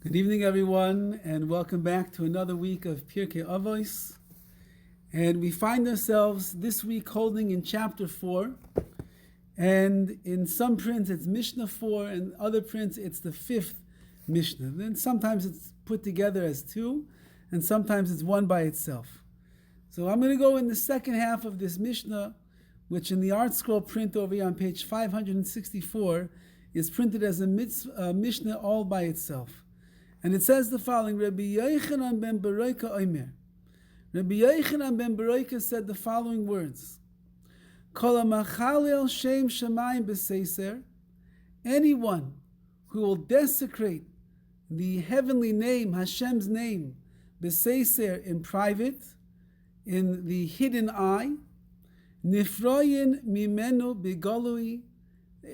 Good evening, everyone, and welcome back to another week of PIRKEI AVOS. And we find ourselves this week holding in chapter 4. And in some prints it's Mishnah 4, and other prints it's the 5th Mishnah. Then sometimes it's put together as 2, and sometimes it's one by itself. So I'm going to go in the second half of this Mishnah, which in the Art Scroll print over here on page 564 is printed as a Mishnah all by itself. And it says the following: Rabbi Yochanan ben Beroika Omer. Rabbi Yochanan ben Beroika said the following words: Kol hamachalel shem shamayim b'seiser, anyone who will desecrate the heavenly name, Hashem's name, b'seiser, in private, in the hidden eye, nifroyin mimenu b'galui,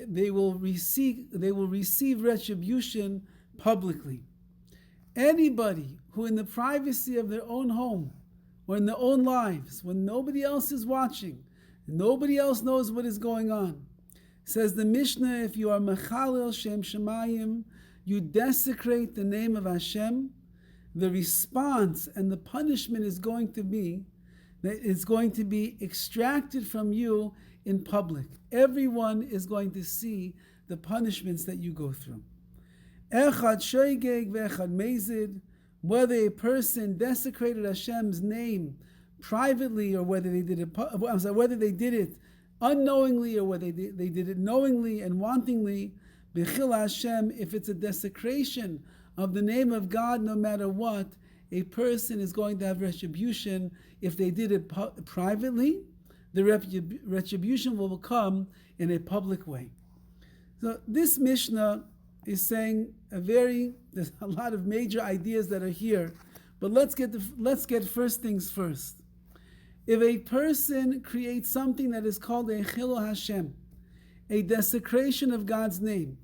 they will receive retribution publicly. Anybody who in the privacy of their own home or in their own lives, when nobody else is watching, nobody else knows what is going on, says the Mishnah, if you are mechalel shem shemayim, you desecrate the name of Hashem, the response and the punishment is going to be that it's going to be extracted from you in public. Everyone is going to see the punishments that you go through. Echad shoygeg ve'echad mezid, whether a person desecrated Hashem's name privately or whether they did it unknowingly or whether they did it knowingly and wantingly, bechil Hashem, if it's a desecration of the name of God, no matter what, a person is going to have retribution. If they did it privately, the retribution will come in a public way. So this Mishnah is saying there's a lot of major ideas that are here, but let's get first things first. If a person creates something that is called a chilul Hashem, a desecration of God's name.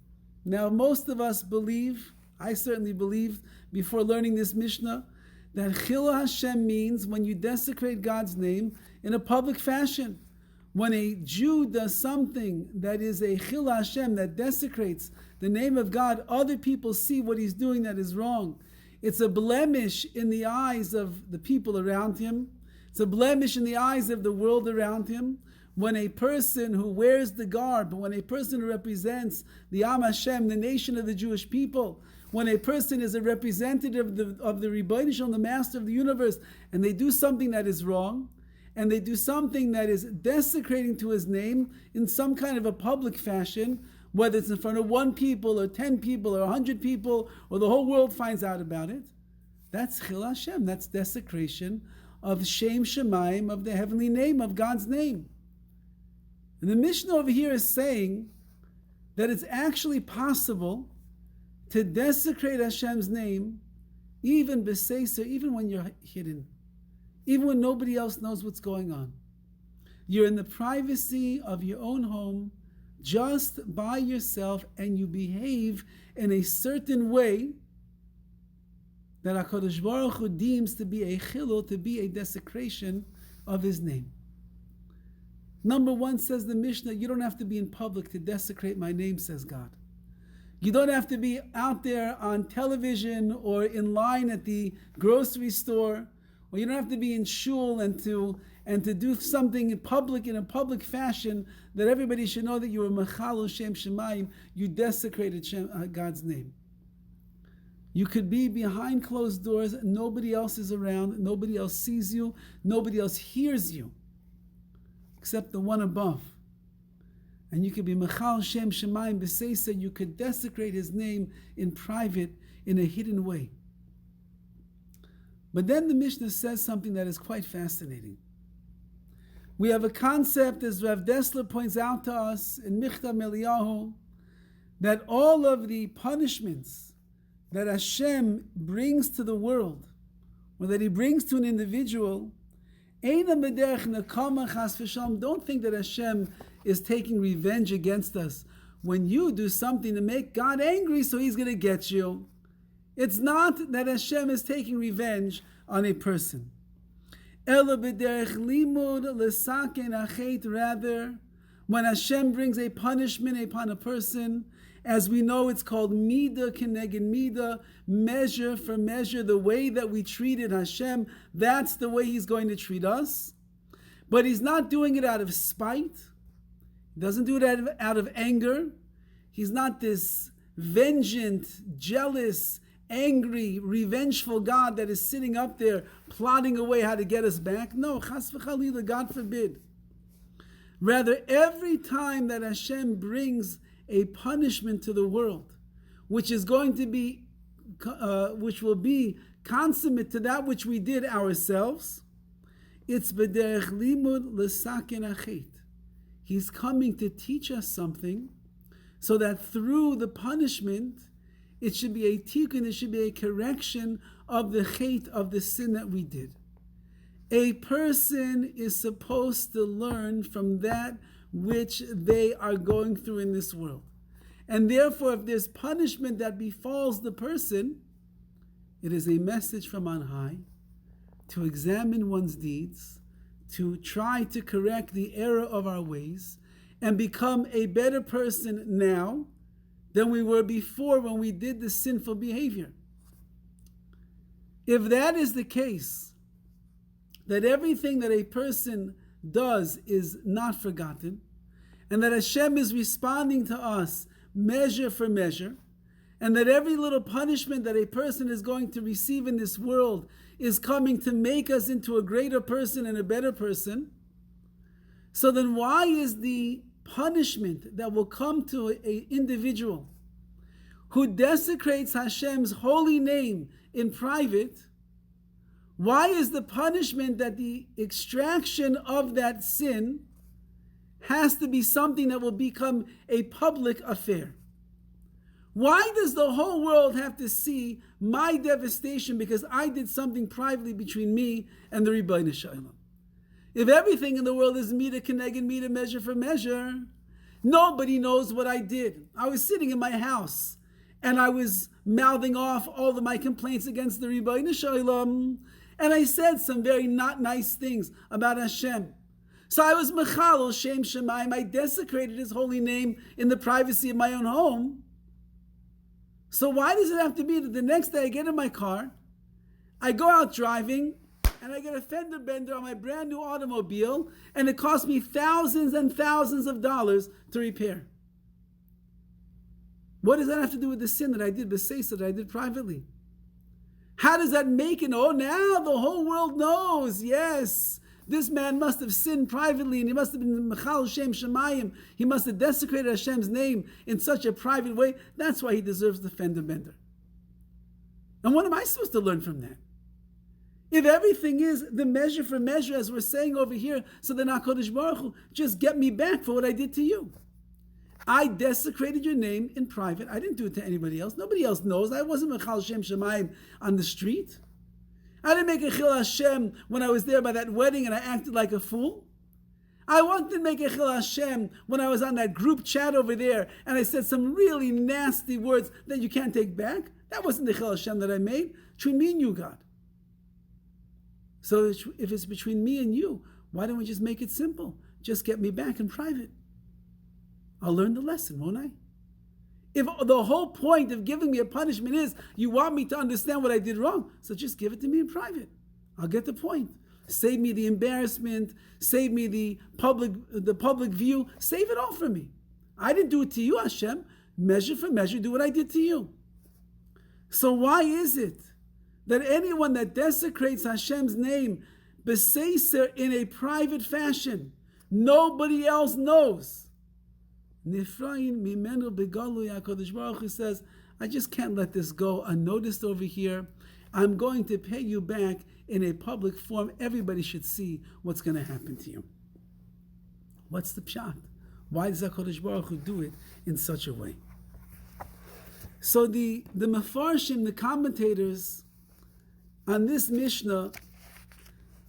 Now, most of us believe, I certainly believed before learning this Mishnah, that chilul Hashem means when you desecrate God's name in a public fashion. When a Jew does something that is a chilul Hashem, that desecrates the name of God, other people see what he's doing that is wrong. It's a blemish in the eyes of the people around him. It's a blemish in the eyes of the world around him. When a person who wears the garb, when a person who represents the Am Hashem, the nation of the Jewish people, when a person is a representative of the Rebbeinu Shalom, the Master of the universe, and they do something that is wrong, and they do something that is desecrating to his name in some kind of a public fashion, whether it's in front of 1 people or 10 people or 100 people, or the whole world finds out about it, that's chilul Hashem, that's desecration of Shem Shemayim, of the heavenly name, of God's name. And the Mishnah over here is saying that it's actually possible to desecrate Hashem's name, even b'seiser, even when you're hidden, even when nobody else knows what's going on. You're in the privacy of your own home, just by yourself, and you behave in a certain way that HaKadosh Baruch Hu deems to be a chilul, to be a desecration of His name. Number 1, says the Mishnah, you don't have to be in public to desecrate my name, says God. You don't have to be out there on television or in line at the grocery store, or you don't have to be in shul and to do something in a public fashion that everybody should know that you were mechalel shem shemayim, you desecrated God's name. You could be behind closed doors, nobody else is around, nobody else sees you, nobody else hears you, except the one above. And you could be mechal shem shemayim b'seiser, you could desecrate his name in private, in a hidden way. But then the Mishnah says something that is quite fascinating. We have a concept, as Rav Dessler points out to us in Michtav Eliyahu, that all of the punishments that Hashem brings to the world, or that He brings to an individual, don't think that Hashem is taking revenge against us. When you do something to make God angry, so He's going to get you. It's not that Hashem is taking revenge on a person. Rather, when Hashem brings a punishment upon a person, As we know, it's called Mida Keneged Mida, measure for measure. The way that we treated Hashem, that's the way He's going to treat us. But He's not doing it out of spite. He doesn't do it out of anger. He's not this vengeant, jealous, angry, revengeful God that is sitting up there plotting away how to get us back. No, chas v'chalila, God forbid. Rather, every time that Hashem brings a punishment to the world, which is going to be, which will be consummate to that which we did ourselves, it's b'derech limud l'saken achet. He's coming to teach us something, so that through the punishment, it should be a tikkun, it should be a correction of the chet, of the sin that we did. A person is supposed to learn from that which they are going through in this world. And therefore, if there's punishment that befalls the person, it is a message from on high to examine one's deeds, to try to correct the error of our ways, and become a better person now than we were before when we did the sinful behavior. If that is the case, that everything that a person does is not forgotten, and that Hashem is responding to us measure for measure, and that every little punishment that a person is going to receive in this world is coming to make us into a greater person and a better person, so then why is the punishment that will come to an individual who desecrates Hashem's holy name in private, why is the punishment that the extraction of that sin has to be something that will become a public affair? Why does the whole world have to see my devastation because I did something privately between me and the Ribbono Shel Olam? If everything in the world is mida keneged mida, measure for measure, nobody knows what I did. I was sitting in my house and I was mouthing off all of my complaints against the Ribbono Shel Olam, and I said some very not nice things about Hashem. So I was mechalel shem shemayim. I desecrated His holy name in the privacy of my own home. So why does it have to be that the next day I get in my car, I go out driving, and I get a fender bender on my brand new automobile, and it costs me thousands and thousands of dollars to repair? What does that have to do with the sin that I did, b'seisa, that I did privately? How does that make it? Oh, now the whole world knows, yes, this man must have sinned privately, and he must have been mechal shem shemayim. He must have desecrated Hashem's name in such a private way. That's why he deserves the fender bender. And what am I supposed to learn from that? If everything is the measure for measure, as we're saying over here, so then HaKadosh Baruch Hu, just get me back for what I did to you. I desecrated your name in private. I didn't do it to anybody else. Nobody else knows. I wasn't mechal shem shemayim on the street. I didn't make a chil Hashem when I was there by that wedding and I acted like a fool. I didn't make a chil Hashem when I was on that group chat over there and I said some really nasty words that you can't take back. That wasn't the chil Hashem that I made. Between me and you, God. So if it's between me and you, why don't we just make it simple? Just get me back in private. I'll learn the lesson, won't I? If the whole point of giving me a punishment is you want me to understand what I did wrong, so just give it to me in private. I'll get the point. Save me the embarrassment, save me the public view, save it all for me. I didn't do it to you, Hashem. Measure for measure, do what I did to you. So why is it that anyone that desecrates Hashem's name, b'seiser, in a private fashion, nobody else knows? Nifrayin mimenu begalu, HaKadosh Baruch Hu says, I just can't let this go unnoticed over here. I'm going to pay you back in a public form. Everybody should see what's going to happen to you. What's the pshat? Why does HaKadosh Baruch Hu do it in such a way? So the Mefarshim, the commentators on this Mishnah,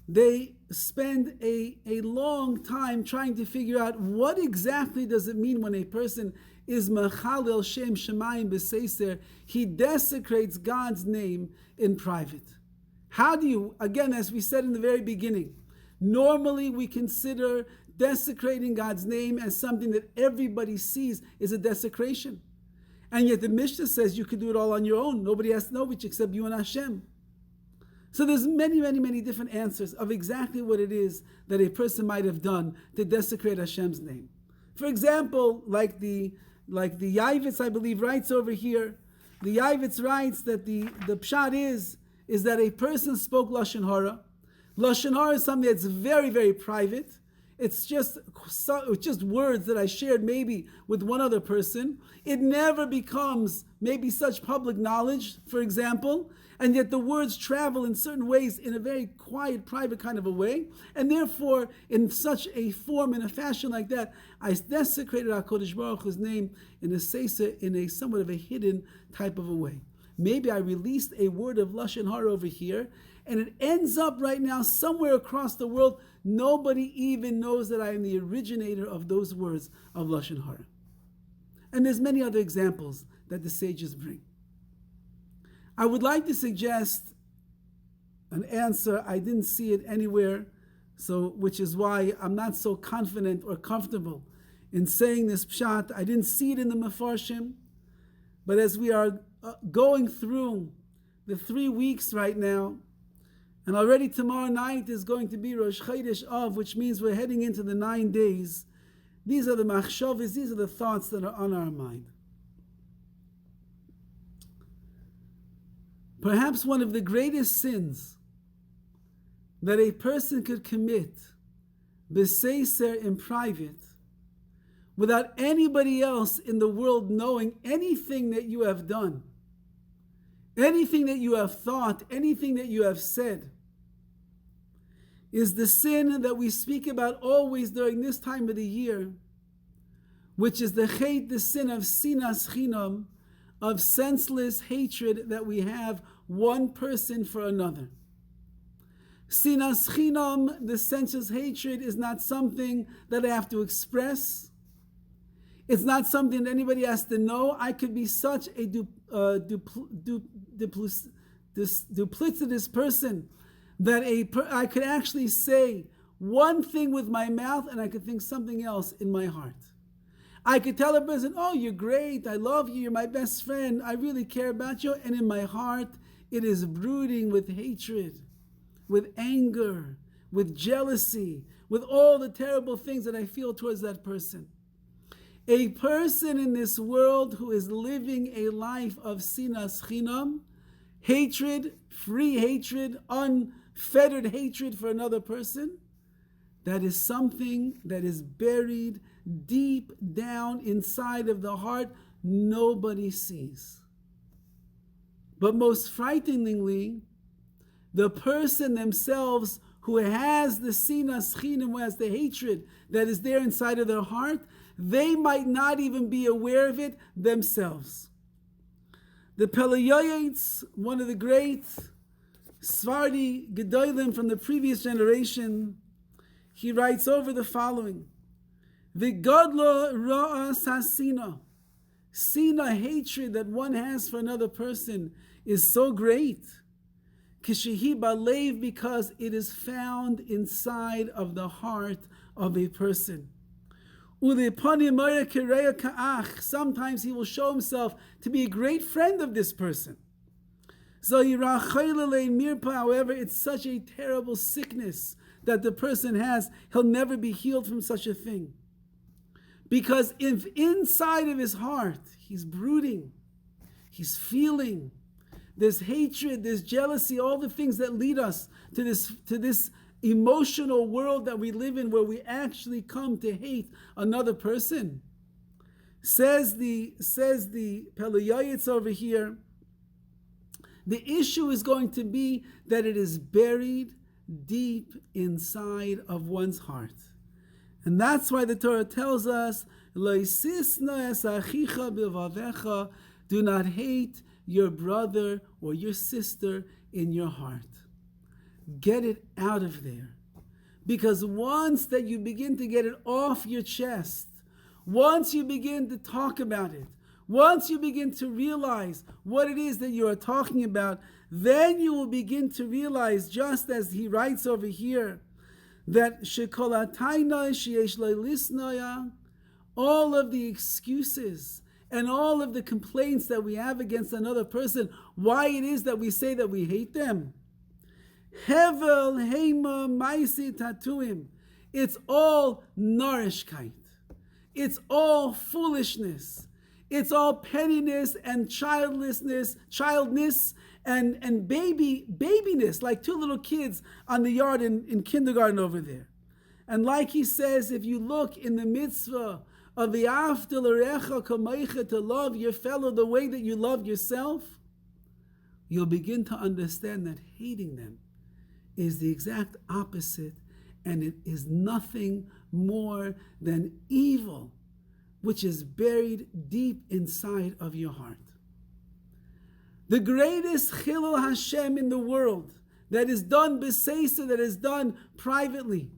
they spend a long time trying to figure out what exactly does it mean when a person is mechalel shem shemayim b'seiser, he desecrates God's name in private. How do you, again, as we said in the very beginning, normally we consider desecrating God's name as something that everybody sees is a desecration. And yet the Mishnah says you can do it all on your own. Nobody has to know which except you and Hashem. So there's many, many, many different answers of exactly what it is that a person might have done to desecrate Hashem's name. For example, like the Yavitz, I believe, writes over here. The Yavitz writes that the pshat is that a person spoke Lashon Hara. Lashon Hara is something that's very, very private. It's just words that I shared maybe with one other person. It never becomes maybe such public knowledge, for example, and yet the words travel in certain ways in a very quiet, private kind of a way, and therefore, in such a form, in a fashion like that, I desecrated HaKadosh Baruch Hu's name in a seisa, in a somewhat of a hidden type of a way. Maybe I released a word of Lashon Hara over here, and it ends up right now somewhere across the world. Nobody even knows that I am the originator of those words of Lashon Hara. And there's many other examples that the sages bring. I would like to suggest an answer. I didn't see it anywhere, which is why I'm not so confident or comfortable in saying this pshat. I didn't see it in the Mefarshim, but as we are going through the 3 weeks right now, and already tomorrow night is going to be Rosh Chodesh Av, which means we're heading into the 9 days. These are the machshavos, these are the thoughts that are on our mind. Perhaps one of the greatest sins that a person could commit, b'seiser, in private, without anybody else in the world knowing anything that you have done, anything that you have thought, anything that you have said, is the sin that we speak about always during this time of the year, which is the sin of Sinas Chinam, of senseless hatred that we have one person for another. Sinas Chinam, the senseless hatred, is not something that I have to express. It's not something that anybody has to know. I could be such a duplicitous person that I could actually say one thing with my mouth and I could think something else in my heart. I could tell a person, oh, you're great, I love you, you're my best friend, I really care about you, and in my heart it is brooding with hatred, with anger, with jealousy, with all the terrible things that I feel towards that person. A person in this world who is living a life of Sinas Chinam, hatred, free hatred, unfettered hatred for another person, that is something that is buried deep down inside of the heart, nobody sees. But most frighteningly, the person themselves who has the Sinas Chinam, who has the hatred that is there inside of their heart, they might not even be aware of it themselves. The Peleyaitz, one of the great Sephardi Gedolim from the previous generation, he writes over the following: V'godlo ra'a sasina. Sina, hatred that one has for another person, is so great. Kishehi balev, because it is found inside of the heart of a person. Sometimes he will show himself to be a great friend of this person. However, it's such a terrible sickness that the person has, he'll never be healed from such a thing. Because if inside of his heart, he's brooding, he's feeling, there's hatred, there's jealousy, all the things that lead us to this emotional world that we live in, where we actually come to hate another person. Says the Peleyaitz over here, the issue is going to be that it is buried deep inside of one's heart. And that's why the Torah tells us, do not hate your brother or your sister in your heart. Get it out of there. Because once that you begin to get it off your chest, once you begin to talk about it, once you begin to realize what it is that you are talking about, then you will begin to realize, just as he writes over here, that all of the excuses and all of the complaints that we have against another person, why it is that we say that we hate them. Hevel heima maisi tatuim. It's all nourishkeit. It's all foolishness. It's all pettiness and childness and babiness, like two little kids on the yard in kindergarten over there. And like he says, if you look in the mitzvah of the V'ahavta l'recha kamocha, to love your fellow the way that you love yourself, you'll begin to understand that hating them is the exact opposite, and it is nothing more than evil, which is buried deep inside of your heart. The greatest chilul Hashem in the world, that is done b'seisa, that is done privately,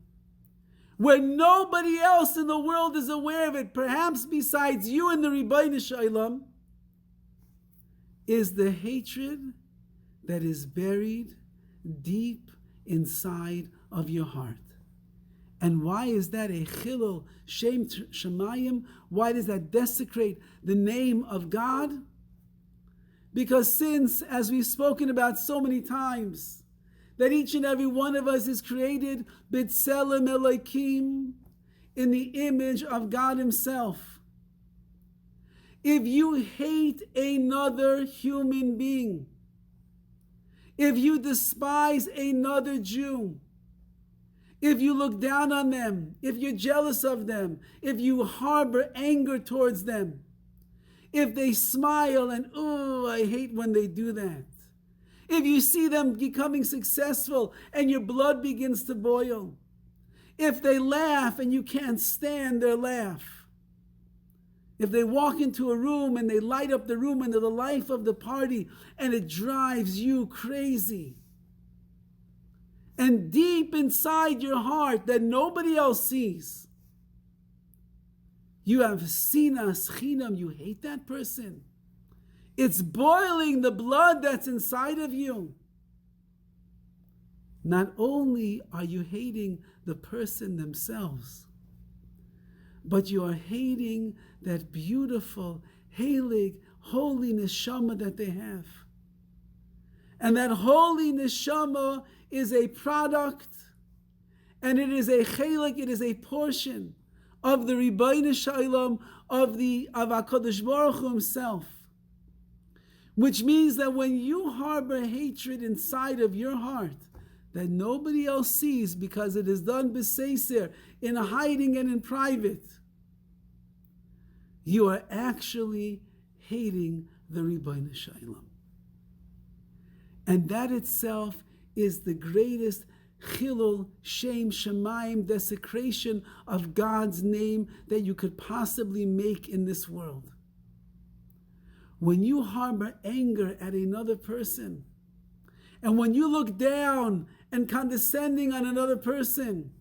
where nobody else in the world is aware of it, perhaps besides you and the Ribbono Shel Olam, is the hatred that is buried deep inside of your heart. And why is that a chilul shem shamayim? Why does that desecrate the name of God? Because since, as we've spoken about so many times, that each and every one of us is created b'tselem Elokim, in the image of God Himself. If you hate another human being, if you despise another Jew, if you look down on them, if you're jealous of them, if you harbor anger towards them, if they smile and, oh, I hate when they do that. If you see them becoming successful and your blood begins to boil. If they laugh and you can't stand their laugh. If they walk into a room and they light up the room and they're the life of the party and it drives you crazy. And deep inside your heart that nobody else sees, you have Sinas Chinam, you hate that person. It's boiling the blood that's inside of you. Not only are you hating the person themselves, but you are hating that beautiful, heilig, holy neshama that they have. And that holy neshama is a product, and it is a chelik, it is a portion of the Ribbono Shel Olam, of HaKadosh Baruch Hu Himself. Which means that when you harbor hatred inside of your heart, that nobody else sees because it is done b'seiser, in hiding and in private, you are actually hating the Ribbono Shel Olam. And that itself is the greatest chilul, shem, shamayim, desecration of God's name that you could possibly make in this world. When you harbor anger at another person, and when you look down and condescending on another person,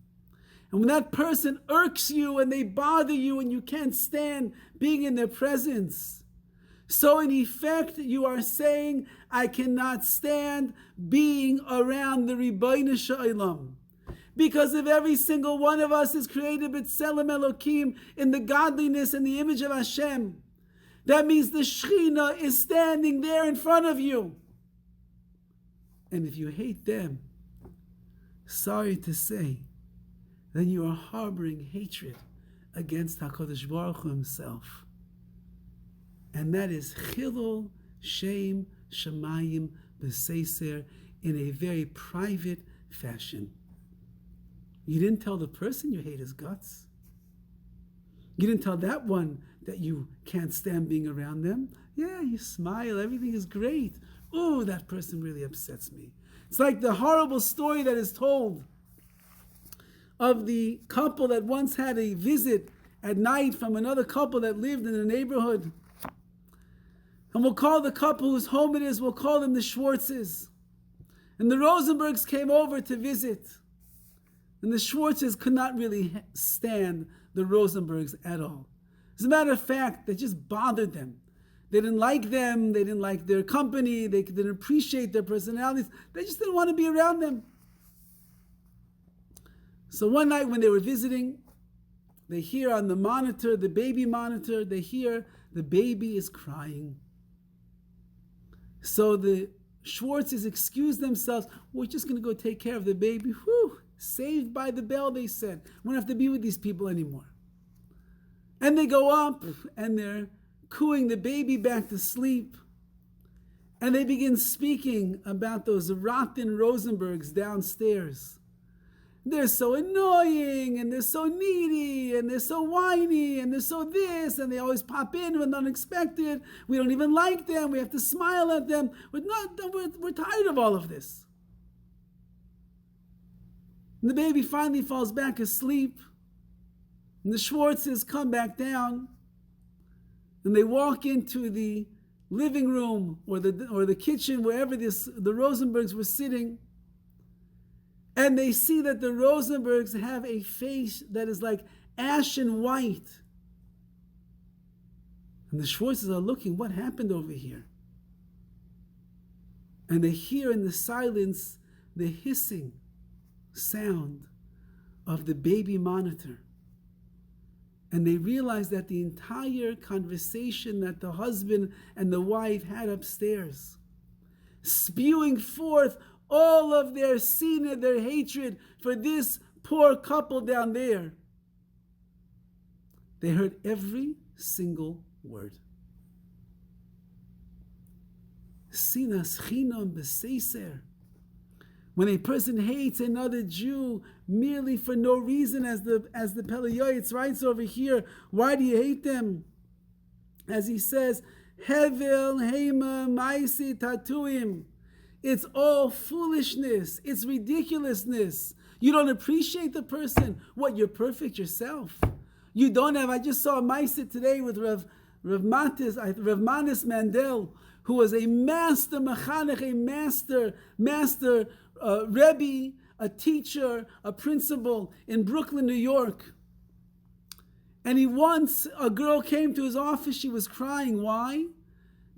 and when that person irks you and they bother you and you can't stand being in their presence, so in effect you are saying, I cannot stand being around the Ribbono Shel Olam. Because if every single one of us is created b'tselem Elokim, in the godliness and the image of Hashem, that means the Shechina is standing there in front of you. And if you hate them, sorry to say, then you are harboring hatred against HaKadosh Baruch Hu Himself. And that is chilul, shem, shamayim, b'seiser, in a very private fashion. You didn't tell the person you hate his guts. You didn't tell that one that you can't stand being around them. Yeah, you smile, everything is great. Oh, that person really upsets me. It's like the horrible story that is told of the couple that once had a visit at night from another couple that lived in the neighborhood. And we'll call the couple whose home it is, we'll call them the Schwartzes. And the Rosenbergs came over to visit. And the Schwartzes could not really stand the Rosenbergs at all. As a matter of fact, they just bothered them. They didn't like them, they didn't like their company, they didn't appreciate their personalities, they just didn't want to be around them. So one night when they were visiting, they hear on the monitor, the baby monitor, they hear the baby is crying. So the Schwartzes excused themselves. We're just going to go take care of the baby. Whew, saved by the bell, they said. We don't have to be with these people anymore. And they go up and they're cooing the baby back to sleep. And they begin speaking about those rotten Rosenbergs downstairs. They're so annoying, and they're so needy, and they're so whiny, and they're so this, and they always pop in when unexpected. We don't even like them. We have to smile at them. We're tired of all of this. And the baby finally falls back asleep. And the Schwartzes come back down. And they walk into the living room or the kitchen, wherever the Rosenbergs were sitting. And they see that the Rosenbergs have a face that is like ashen white. And the Schwartzes are looking, what happened over here? And they hear in the silence the hissing sound of the baby monitor. And they realize that the entire conversation that the husband and the wife had upstairs, spewing forth all of their sin, their hatred for this poor couple down there, they heard every single word. Sinas Chinam b'seiser. When a person hates another Jew merely for no reason, as the PIRKEI AVOS writes over here, why do you hate them? As he says, Hevel Heima Maisi Tatuim. It's all foolishness. It's ridiculousness. You don't appreciate the person. What, you're perfect yourself? You don't have. I just saw a Maisi today with Rav Manis Mandel, who was a master mechanech, a master Rebbe, a teacher, a principal in Brooklyn, New York. And a girl came to his office. She was crying. Why?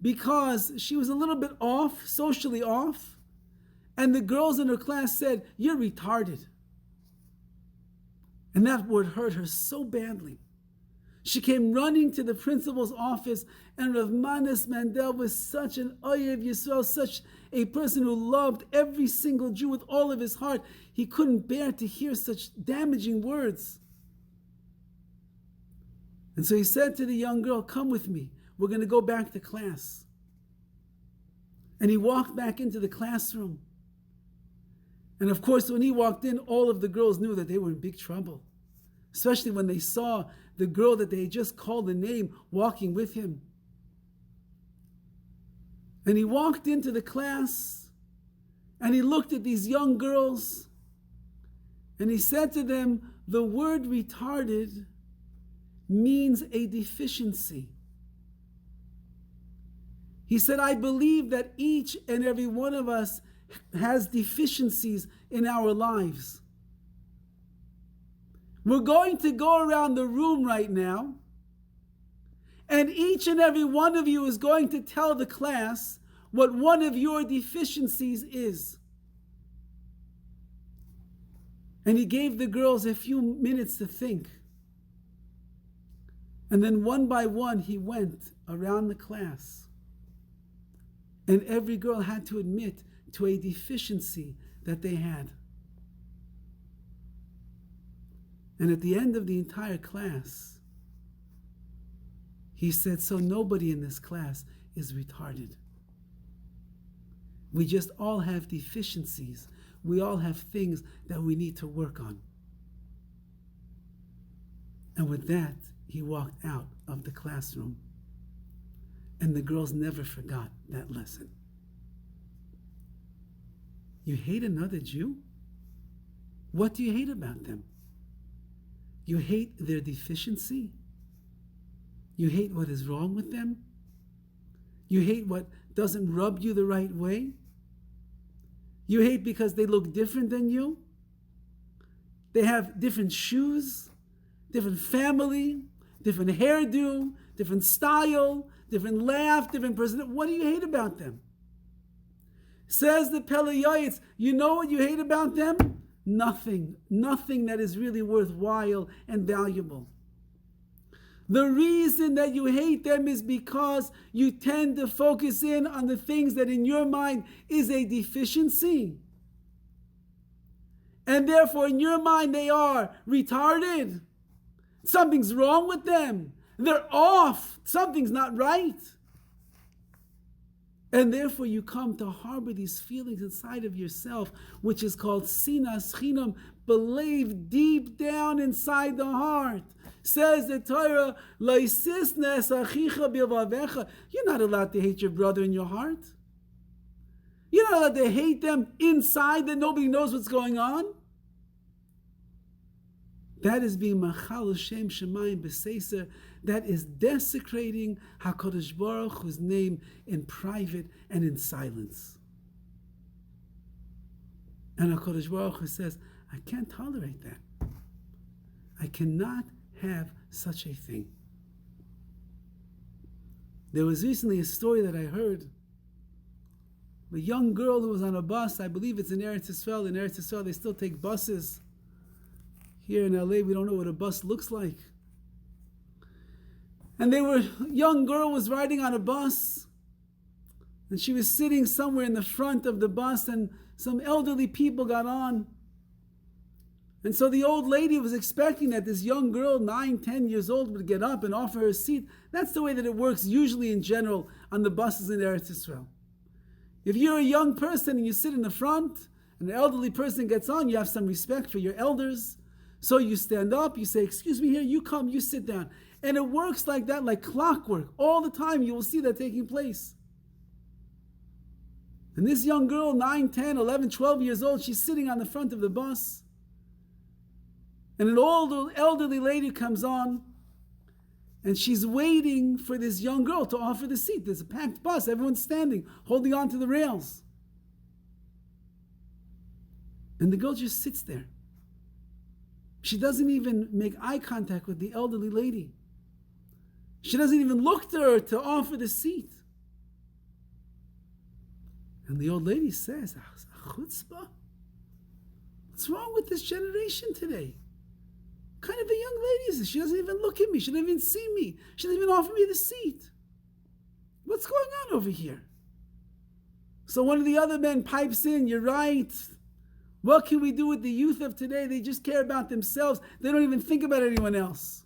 Because she was a little bit off, socially off. And the girls in her class said, "You're retarded." And that word hurt her so badly. She came running to the principal's office, and Rav Manis Mandel was such an Oyev Yisrael, such a person who loved every single Jew with all of his heart. He couldn't bear to hear such damaging words. And so he said to the young girl, "Come with me. We're going to go back to class." And he walked back into the classroom. And of course, when he walked in, all of the girls knew that they were in big trouble, especially when they saw the girl that they had just called a name walking with him. And he walked into the class and he looked at these young girls and he said to them, the word retarded means a deficiency. He said, I believe that each and every one of us has deficiencies in our lives. We're going to go around the room right now, and each and every one of you is going to tell the class what one of your deficiencies is. And he gave the girls a few minutes to think. And then one by one, he went around the class. And every girl had to admit to a deficiency that they had. And at the end of the entire class, he said, so nobody in this class is retarded. We just all have deficiencies. We all have things that we need to work on. And with that, he walked out of the classroom. And the girls never forgot that lesson. You hate another Jew? What do you hate about them? You hate their deficiency? You hate what is wrong with them? You hate what doesn't rub you the right way? You hate because they look different than you? They have different shoes, different family, different hairdo, different style, different laugh, different person. What do you hate about them? Says the PIRKEI AVOS, you know what you hate about them? Nothing that is really worthwhile and valuable. The reason that you hate them is because you tend to focus in on the things that in your mind is a deficiency. And therefore in your mind they are retarded. Something's wrong with them. They're off. Something's not right. And therefore you come to harbor these feelings inside of yourself, which is called Sinas Chinam, believed deep down inside the heart. Says the Torah, you're not allowed to hate your brother in your heart. You're not allowed to hate them inside that nobody knows what's going on. That is being machal Shem Shemayim b'seiser. That is desecrating HaKadosh Baruch Hu's name in private and in silence. And HaKadosh Baruch Hu says, I can't tolerate that. I cannot have such a thing. There was recently a story that I heard. A young girl who was on a bus, I believe it's in Eretz Yisrael. In Eretz Yisrael, they still take buses. Here in LA, we don't know what a bus looks like. And a young girl was riding on a bus, and she was sitting somewhere in the front of the bus, and some elderly people got on. And so the old lady was expecting that this young girl, 9, 10 years old, would get up and offer her a seat. That's the way that it works usually in general on the buses in Eretz Yisrael. If you're a young person and you sit in the front, and an elderly person gets on, you have some respect for your elders. So you stand up, you say, excuse me here, you come, you sit down. And it works like that, like clockwork. All the time you will see that taking place. And this young girl, 9, 10, 11, 12 years old, she's sitting on the front of the bus. And an old elderly lady comes on, and she's waiting for this young girl to offer the seat. There's a packed bus, everyone's standing, holding on to the rails. And the girl just sits there. She doesn't even make eye contact with the elderly lady. She doesn't even look to her to offer the seat. And the old lady says, chutzpah? What's wrong with this generation today? What kind of a young lady is this? She doesn't even look at me. She doesn't even see me. She doesn't even offer me the seat. What's going on over here? So one of the other men pipes in, you're right. What can we do with the youth of today? They just care about themselves. They don't even think about anyone else.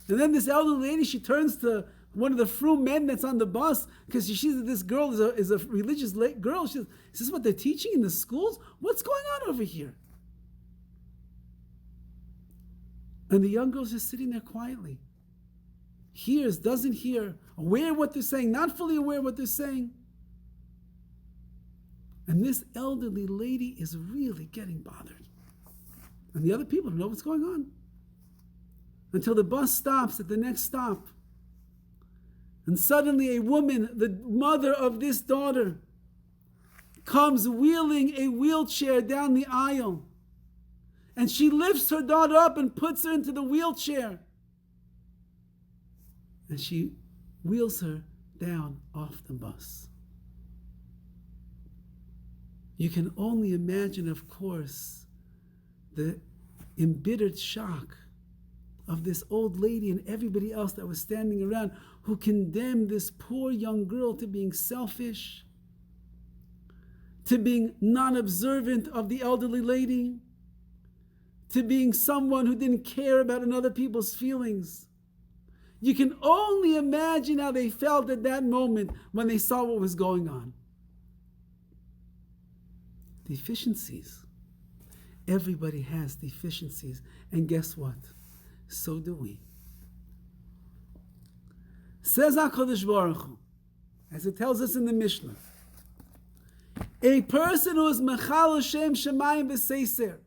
And then this elderly lady, she turns to one of the frum men that's on the bus, because she sees that this girl is a religious girl. She says, is this what they're teaching in the schools? What's going on over here? And the young girl's just sitting there quietly. Hears, doesn't hear, aware of what they're saying, not fully aware of what they're saying. And this elderly lady is really getting bothered. And the other people don't know what's going on. Until the bus stops at the next stop. And suddenly a woman, the mother of this daughter, comes wheeling a wheelchair down the aisle. And she lifts her daughter up and puts her into the wheelchair. And she wheels her down off the bus. You can only imagine, of course, the embittered shock of this old lady and everybody else that was standing around, who condemned this poor young girl to being selfish, to being non-observant of the elderly lady, to being someone who didn't care about another people's feelings. You can only imagine how they felt at that moment when they saw what was going on. Deficiencies. Everybody has deficiencies. And guess what? So do we. Says HaKadosh Baruch Hu, as it tells us in the Mishnah, a person who is mechal Shem Shemayim b'seiser,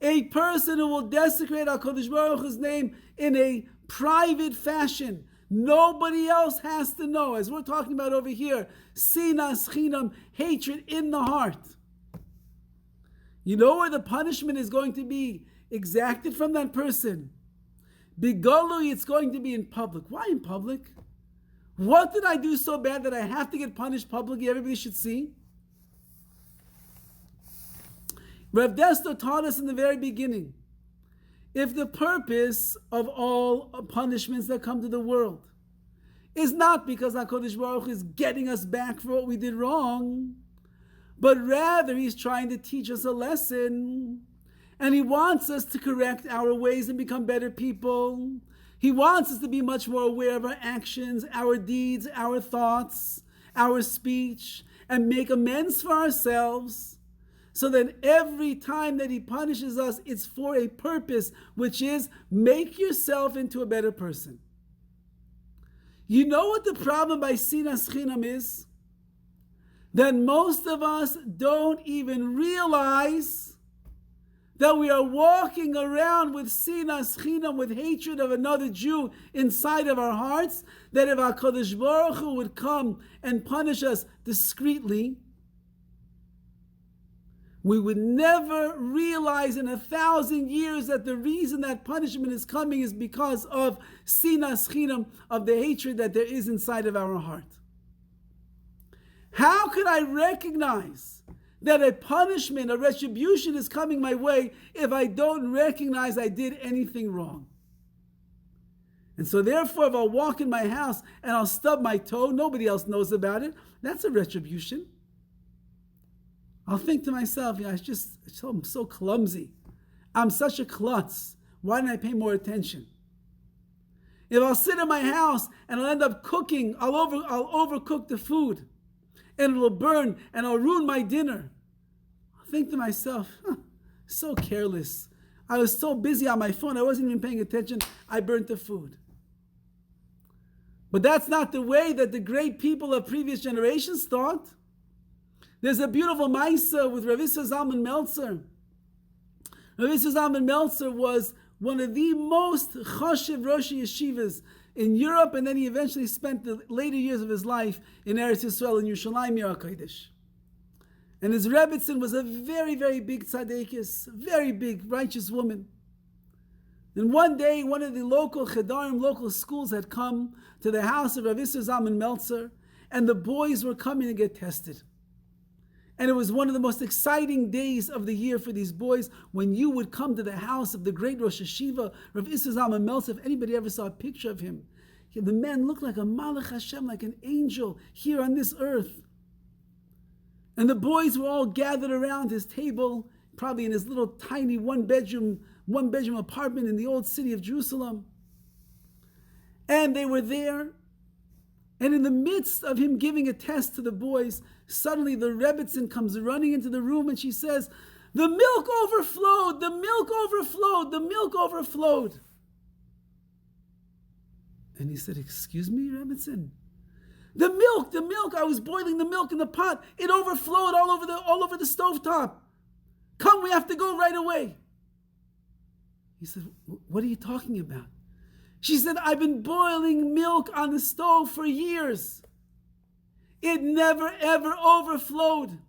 a person who will desecrate HaKadosh Baruch Hu's name in a private fashion. Nobody else has to know. As we're talking about over here, Sinas Chinam, hatred in the heart. You know where the punishment is going to be exacted from that person? Bigolui, it's going to be in public. Why in public? What did I do so bad that I have to get punished publicly? Everybody should see. Rav Desta taught us in the very beginning, if the purpose of all punishments that come to the world is not because HaKadosh Baruch Hu is getting us back for what we did wrong, but rather He's trying to teach us a lesson, and He wants us to correct our ways and become better people. He wants us to be much more aware of our actions, our deeds, our thoughts, our speech, and make amends for ourselves, so that every time that He punishes us, it's for a purpose, which is make yourself into a better person. You know what the problem by Sinas Chinam is? That most of us don't even realize that we are walking around with Sinas Chinam, with hatred of another Jew inside of our hearts, that if HaKadosh Baruch Hu would come and punish us discreetly, we would never realize in 1,000 years that the reason that punishment is coming is because of Sinas Chinam, of the hatred that there is inside of our heart. How could I recognize that a punishment, a retribution is coming my way if I don't recognize I did anything wrong? And so therefore, if I'll walk in my house and I'll stub my toe, nobody else knows about it, that's a retribution. I'll think to myself, I'm so clumsy. I'm such a klutz. Why didn't I pay more attention? If I'll sit in my house and I'll end up cooking, I'll overcook the food, and it'll burn and I'll ruin my dinner, I'll think to myself, so careless. I was so busy on my phone, I wasn't even paying attention. I burnt the food. But that's not the way that the great people of previous generations thought. There's a beautiful Maisa with Rabbi Zalman Meltzer. Rabbi Zalman Meltzer was one of the most chashiv Rosh Yeshivas in Europe, and then he eventually spent the later years of his life in Eretz Yisrael, in Yerushalayim, Yer HaKodesh. And his Rebbitzin was a very, very big tzaddikus, very big, righteous woman. And one day, one of the local chedarim, local schools, had come to the house of Rabbi Zalman Meltzer, and the boys were coming to get tested. And it was one of the most exciting days of the year for these boys when you would come to the house of the great Rosh Hashiva, Rav Zalman Meltzer. If anybody ever saw a picture of him, the man looked like a Malach Hashem, like an angel here on this earth. And the boys were all gathered around his table, probably in his little tiny one-bedroom apartment in the old city of Jerusalem. And they were there. And in the midst of him giving a test to the boys, suddenly the Rebbitzin comes running into the room and she says, "The milk overflowed, the milk overflowed, the milk overflowed." And he said, "Excuse me, Rebbitzin? The milk, I was boiling the milk in the pot. It overflowed all over the stovetop. Come, we have to go right away." He said, "What are you talking about?" She said, "I've been boiling milk on the stove for years. It never, ever overflowed."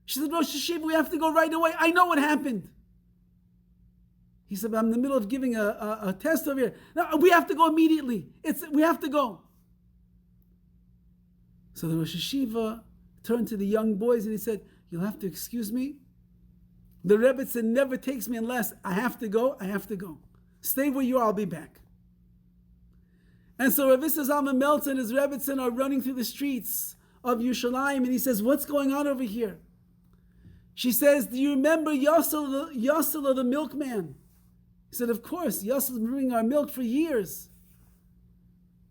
She said, "Rosh Hashiva, we have to go right away. I know what happened." He said, "I'm in the middle of giving a test over here. No, we have to go immediately. We have to go." So the Rosh Hashiva turned to the young boys and he said, "You'll have to excuse me. The Rebbitzin never takes me unless I have to go. I have to go. Stay where you are, I'll be back." And so Rabbi Zalman Meltzer and his Rebbitzin are running through the streets of Yerushalayim, and he says, "What's going on over here?" She says, "Do you remember Yossela the milkman?" He said, "Of course, Yossela's been bringing our milk for years."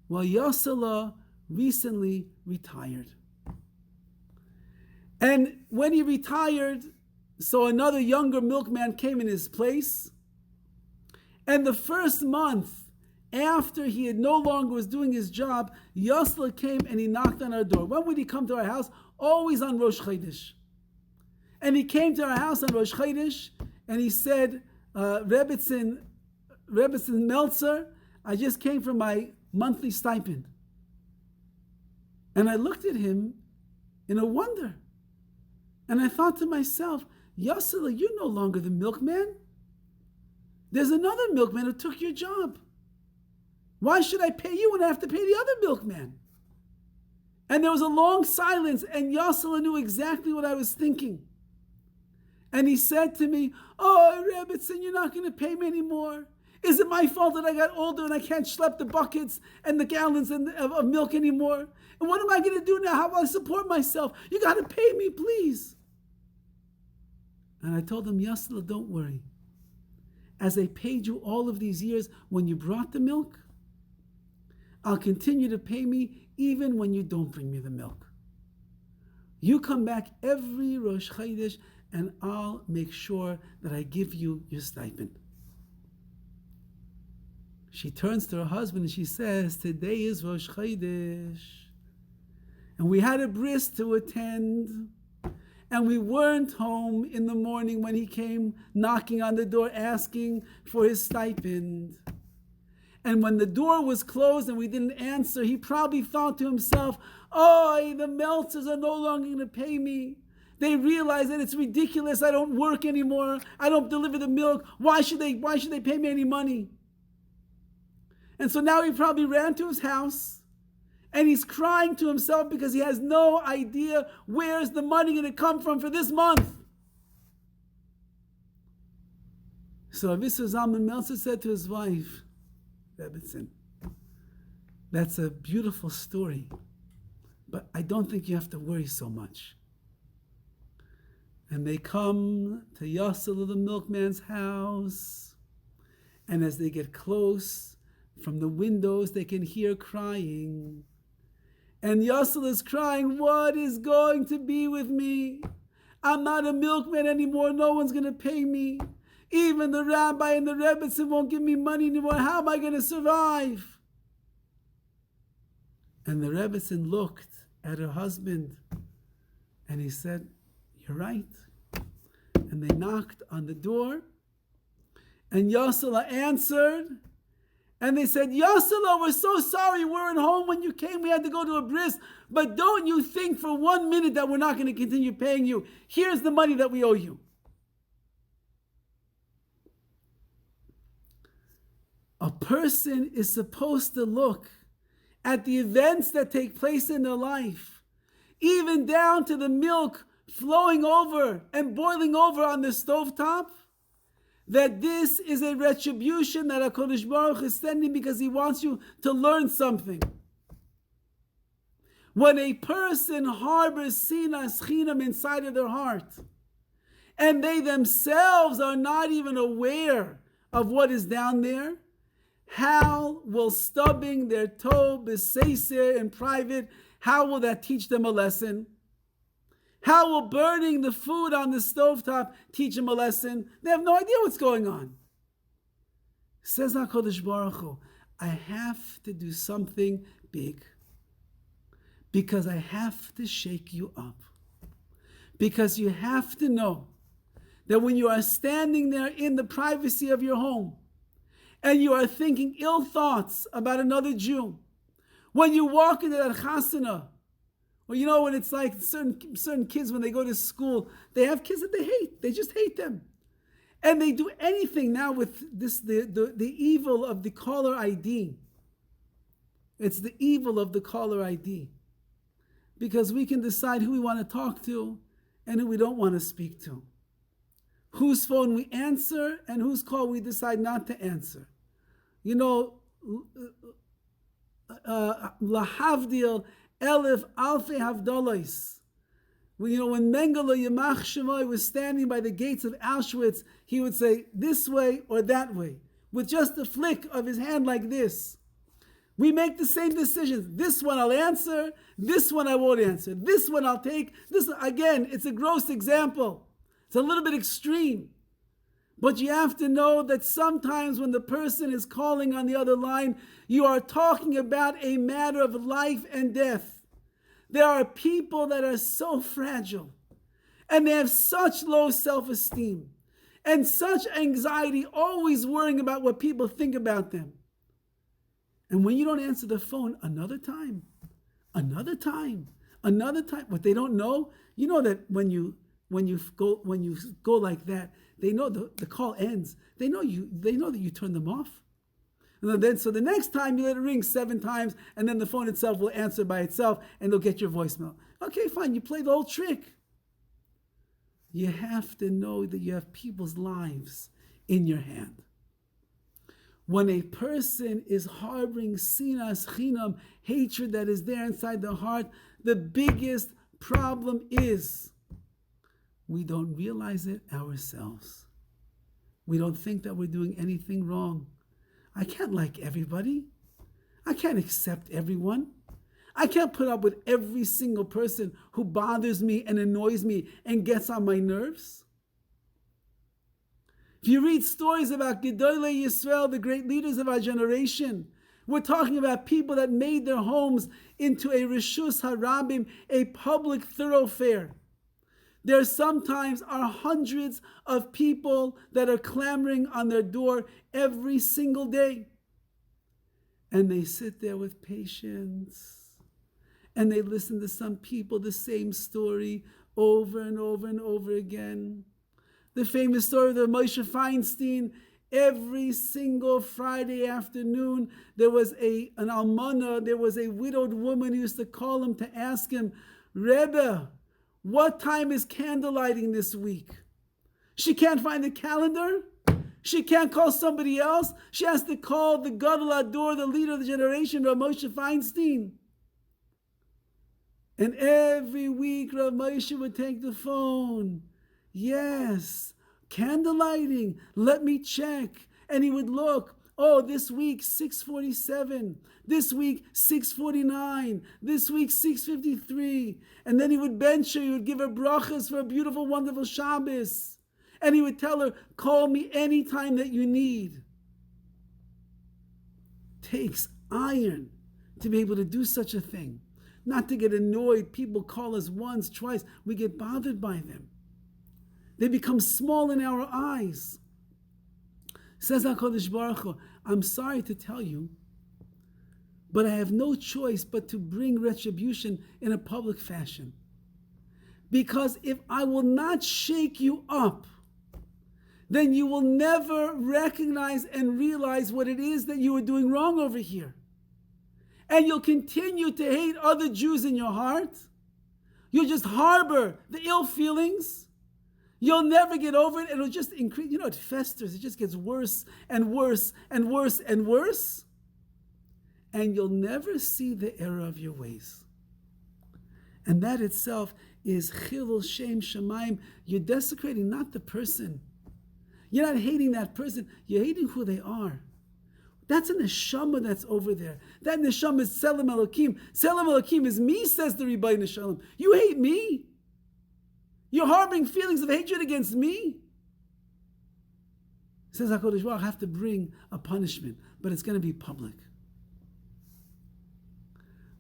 Well, Yossela recently retired. And when he retired, so another younger milkman came in his place. And the first month after he had no longer was doing his job, Yossela came and he knocked on our door. When would he come to our house? Always on Rosh Chodesh. And he came to our house on Rosh Chodesh and he said, Rebbitzin Meltzer, I just came from my monthly stipend." And I looked at him in a wonder. And I thought to myself, "Yossela, you're no longer the milkman. There's another milkman who took your job. Why should I pay you when I have to pay the other milkman?" And there was a long silence, and Yossela knew exactly what I was thinking. And he said to me, "Oh, Rebbitzin, you're not going to pay me anymore. Is it my fault that I got older and I can't schlep the buckets and the gallons of milk anymore? And what am I going to do now? How will I support myself? You got to pay me, please." And I told him, "Yasla, don't worry. As I paid you all of these years when you brought the milk, I'll continue to pay me even when you don't bring me the milk. You come back every Rosh Chodesh and I'll make sure that I give you your stipend." She turns to her husband and she says, "Today is Rosh Chodesh, and we had a bris to attend, and we weren't home in the morning when he came knocking on the door asking for his stipend. And when the door was closed and we didn't answer, he probably thought to himself, oh, the Meltzers are no longer going to pay me. They realize that it's ridiculous. I don't work anymore. I don't deliver the milk. Why should they pay me any money?" And so now he probably ran to his house and he's crying to himself because he has no idea where's the money going to come from for this month. So Avisa Zalman Meltzer said to his wife, "Rebbitzin, that's a beautiful story, but I don't think you have to worry so much." And they come to Yasel, the milkman's house, and as they get close, from the windows they can hear crying. And Yasel is crying, "What is going to be with me? I'm not a milkman anymore. No one's going to pay me. Even the rabbi and the rebbitzin won't give me money anymore. How am I going to survive?" And the rebbitzin looked at her husband and he said, "You're right." And they knocked on the door and Yasela answered and they said, "Yasela, we're so sorry we weren't home when you came. We had to go to a bris. But don't you think for 1 minute that we're not going to continue paying you. Here's the money that we owe you." A person is supposed to look at the events that take place in their life, even down to the milk flowing over and boiling over on the stovetop, that this is a retribution that HaKadosh Baruch is sending because he wants you to learn something. When a person harbors Sinas Chinam inside of their heart, and they themselves are not even aware of what is down there, how will stubbing their toe b'seiser in private, how will that teach them a lesson? How will burning the food on the stovetop teach them a lesson? They have no idea what's going on. Says HaKadosh Baruch Hu, I have to do something big because I have to shake you up. Because you have to know that when you are standing there in the privacy of your home and you are thinking ill thoughts about another Jew, when you walk into that chasana, or you know, when it's like certain kids, when they go to school, they have kids that they hate. They just hate them. And they do anything now with this, the evil of the caller ID. It's the evil of the caller ID. Because we can decide who we want to talk to and who we don't want to speak to. Whose phone we answer and whose call we decide not to answer. You know, lahavdil elif alfei havdalos. You know, when Mengele Yamach Shemoy was standing by the gates of Auschwitz, he would say this way or that way, with just a flick of his hand like this. We make the same decisions. This one I'll answer, this one I won't answer, this one I'll take. This, again, it's a gross example. It's a little bit extreme. But you have to know that sometimes when the person is calling on the other line, you are talking about a matter of life and death. There are people that are so fragile and they have such low self-esteem and such anxiety, always worrying about what people think about them. And when you don't answer the phone another time, what they don't know, you know that when you go like that, they know the call ends. They know that you turn them off. And then, so the next time you let it ring 7 times, and then the phone itself will answer by itself, and they'll get your voicemail. Okay, fine, you play the whole trick. You have to know that you have people's lives in your hand. When a person is harboring Sinas Chinam, hatred that is there inside the heart, the biggest problem is we don't realize it ourselves. We don't think that we're doing anything wrong. I can't like everybody. I can't accept everyone. I can't put up with every single person who bothers me and annoys me and gets on my nerves. If you read stories about Gedolei Yisrael, the great leaders of our generation, we're talking about people that made their homes into a Rishus Harabim, a public thoroughfare. There sometimes are hundreds of people that are clamoring on their door every single day. And they sit there with patience. And they listen to some people, the same story, over and over and over again. The famous story of the Moshe Feinstein. Every single Friday afternoon, there was an almana, there was a widowed woman who used to call him to ask him, Rebbe, what time is candlelighting this week? She can't find the calendar. She can't call somebody else. She has to call the Gadol Ador, the leader of the generation, Rav Moshe Feinstein. And every week, Rav Moshe would take the phone. Yes, candlelighting. Let me check. And he would look. Oh, this week, 6:47. This week, 6:49. This week, 6:53. And then he would bench her. He would give her brachas for a beautiful, wonderful Shabbos. And he would tell her, call me anytime that you need. Takes iron to be able to do such a thing. Not to get annoyed. People call us once, twice. We get bothered by them. They become small in our eyes. Says HaKadosh Baruch Hu, I'm sorry to tell you, but I have no choice but to bring retribution in a public fashion. Because if I will not shake you up, then you will never recognize and realize what it is that you are doing wrong over here. And you'll continue to hate other Jews in your heart. You'll just harbor the ill feelings. You'll never get over it. It'll just increase. You know, it festers. It just gets worse and worse and worse and worse. And you'll never see the error of your ways. And that itself is chilul shem shamayim. You're desecrating not the person. You're not hating that person. You're hating who they are. That's a neshama that's over there. That neshama is Tselem Elokim. Tselem Elokim is me, says the Rebbeinu Shalom. You hate me. You're harboring feelings of hatred against me. Says HaKadosh Baruch Hu, I have to bring a punishment, but it's going to be public.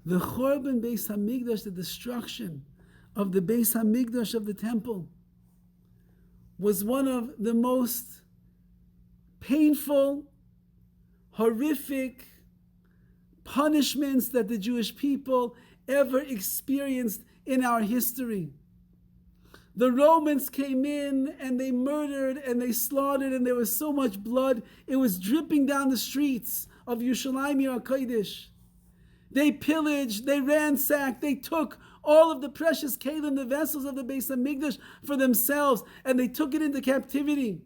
The Chorban Beis HaMikdash, the destruction of the Beis HaMikdash of the temple, was one of the most painful, horrific punishments that the Jewish people ever experienced in our history. The Romans came in and they murdered and they slaughtered, and there was so much blood, it was dripping down the streets of Yerushalayim HaKodesh. They pillaged, they ransacked, they took all of the precious kelim, the vessels of the Beis HaMikdash, for themselves, and they took it into captivity.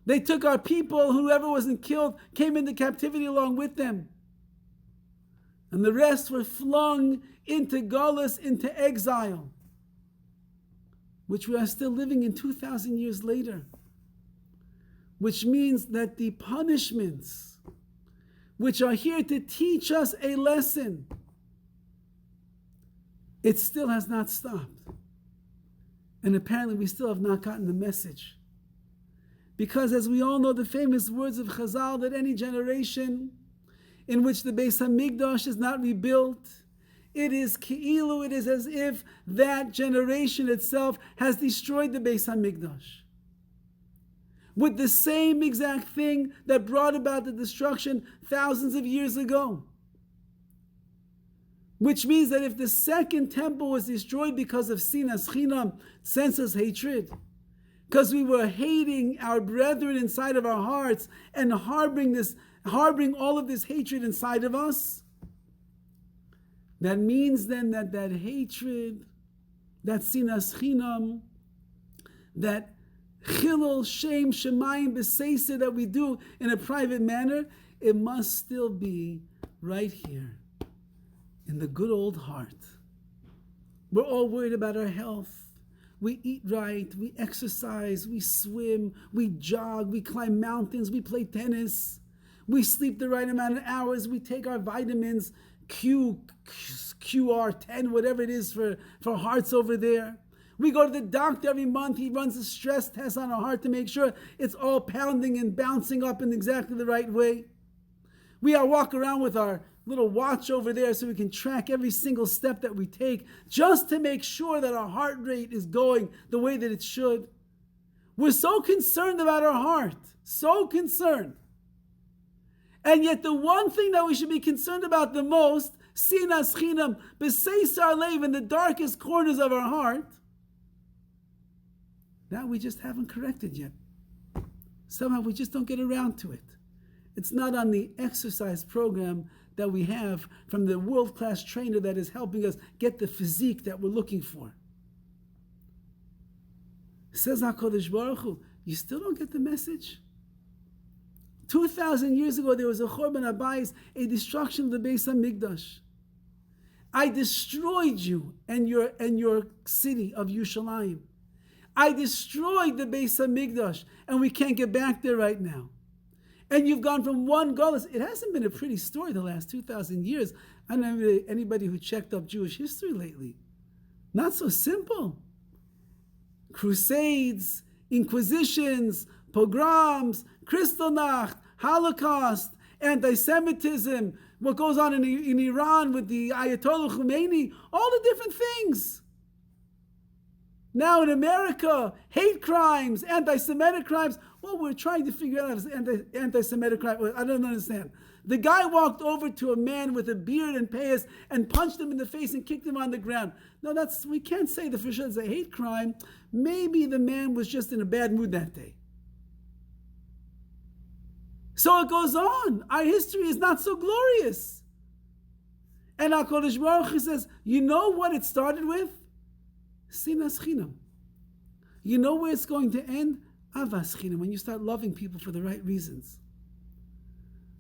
They took our people, whoever wasn't killed, came into captivity along with them. And the rest were flung into galus, into exile, which we are still living in 2,000 years later. Which means that the punishments, which are here to teach us a lesson, it still has not stopped. And apparently we still have not gotten the message. Because as we all know, the famous words of Chazal, that any generation in which the Beis HaMikdash is not rebuilt, it is ki'ilu, it is as if that generation itself has destroyed the Beis HaMikdash. With the same exact thing that brought about the destruction thousands of years ago. Which means that if the second temple was destroyed because of Sinas Chinam, senseless hatred, because we were hating our brethren inside of our hearts and harboring all of this hatred inside of us, that means then that hatred that Sinas Chinam, that Chilul Shem Shemayim B'Seiseh that we do in a private manner, it must still be right here in the good old heart. We're all worried about our health. We eat right, we exercise, we swim, we jog, we climb mountains, we play tennis, we sleep the right amount of hours, we take our vitamins, QR10, whatever it is for hearts over there. We go to the doctor every month, he runs a stress test on our heart to make sure it's all pounding and bouncing up in exactly the right way. We all walk around with our little watch over there so we can track every single step that we take just to make sure that our heart rate is going the way that it should. We're so concerned about our heart, so concerned. And yet the one thing that we should be concerned about the most, Sinas Chinam, B'Seiseh Lev, in the darkest corners of our heart, that we just haven't corrected yet. Somehow we just don't get around to it. It's not on the exercise program that we have from the world-class trainer that is helping us get the physique that we're looking for. Says HaKadosh Baruch Hu, you still don't get the message? 2,000 years ago, there was a Chorban Habayis, a destruction of the Beis HaMikdash. I destroyed you and your city of Yerushalayim. I destroyed the Beis HaMikdash, and we can't get back there right now. And you've gone from one galus. It hasn't been a pretty story the last 2,000 years. I don't know anybody who checked up Jewish history lately. Not so simple. Crusades, inquisitions, pogroms, Kristallnacht, Holocaust, anti-Semitism, what goes on in Iran with the Ayatollah Khomeini, all the different things. Now in America, hate crimes, anti-Semitic crimes. Well, we're trying to figure out if it's anti-Semitic crime. Well, I don't understand. The guy walked over to a man with a beard and payas and punched him in the face and kicked him on the ground. No, we can't say that for sure it's a hate crime. Maybe the man was just in a bad mood that day. So it goes on. Our history is not so glorious. And HaKadosh Baruch Hu says, you know what it started with? Sinas Chinam. You know where it's going to end? Avas Chinam, when you start loving people for the right reasons.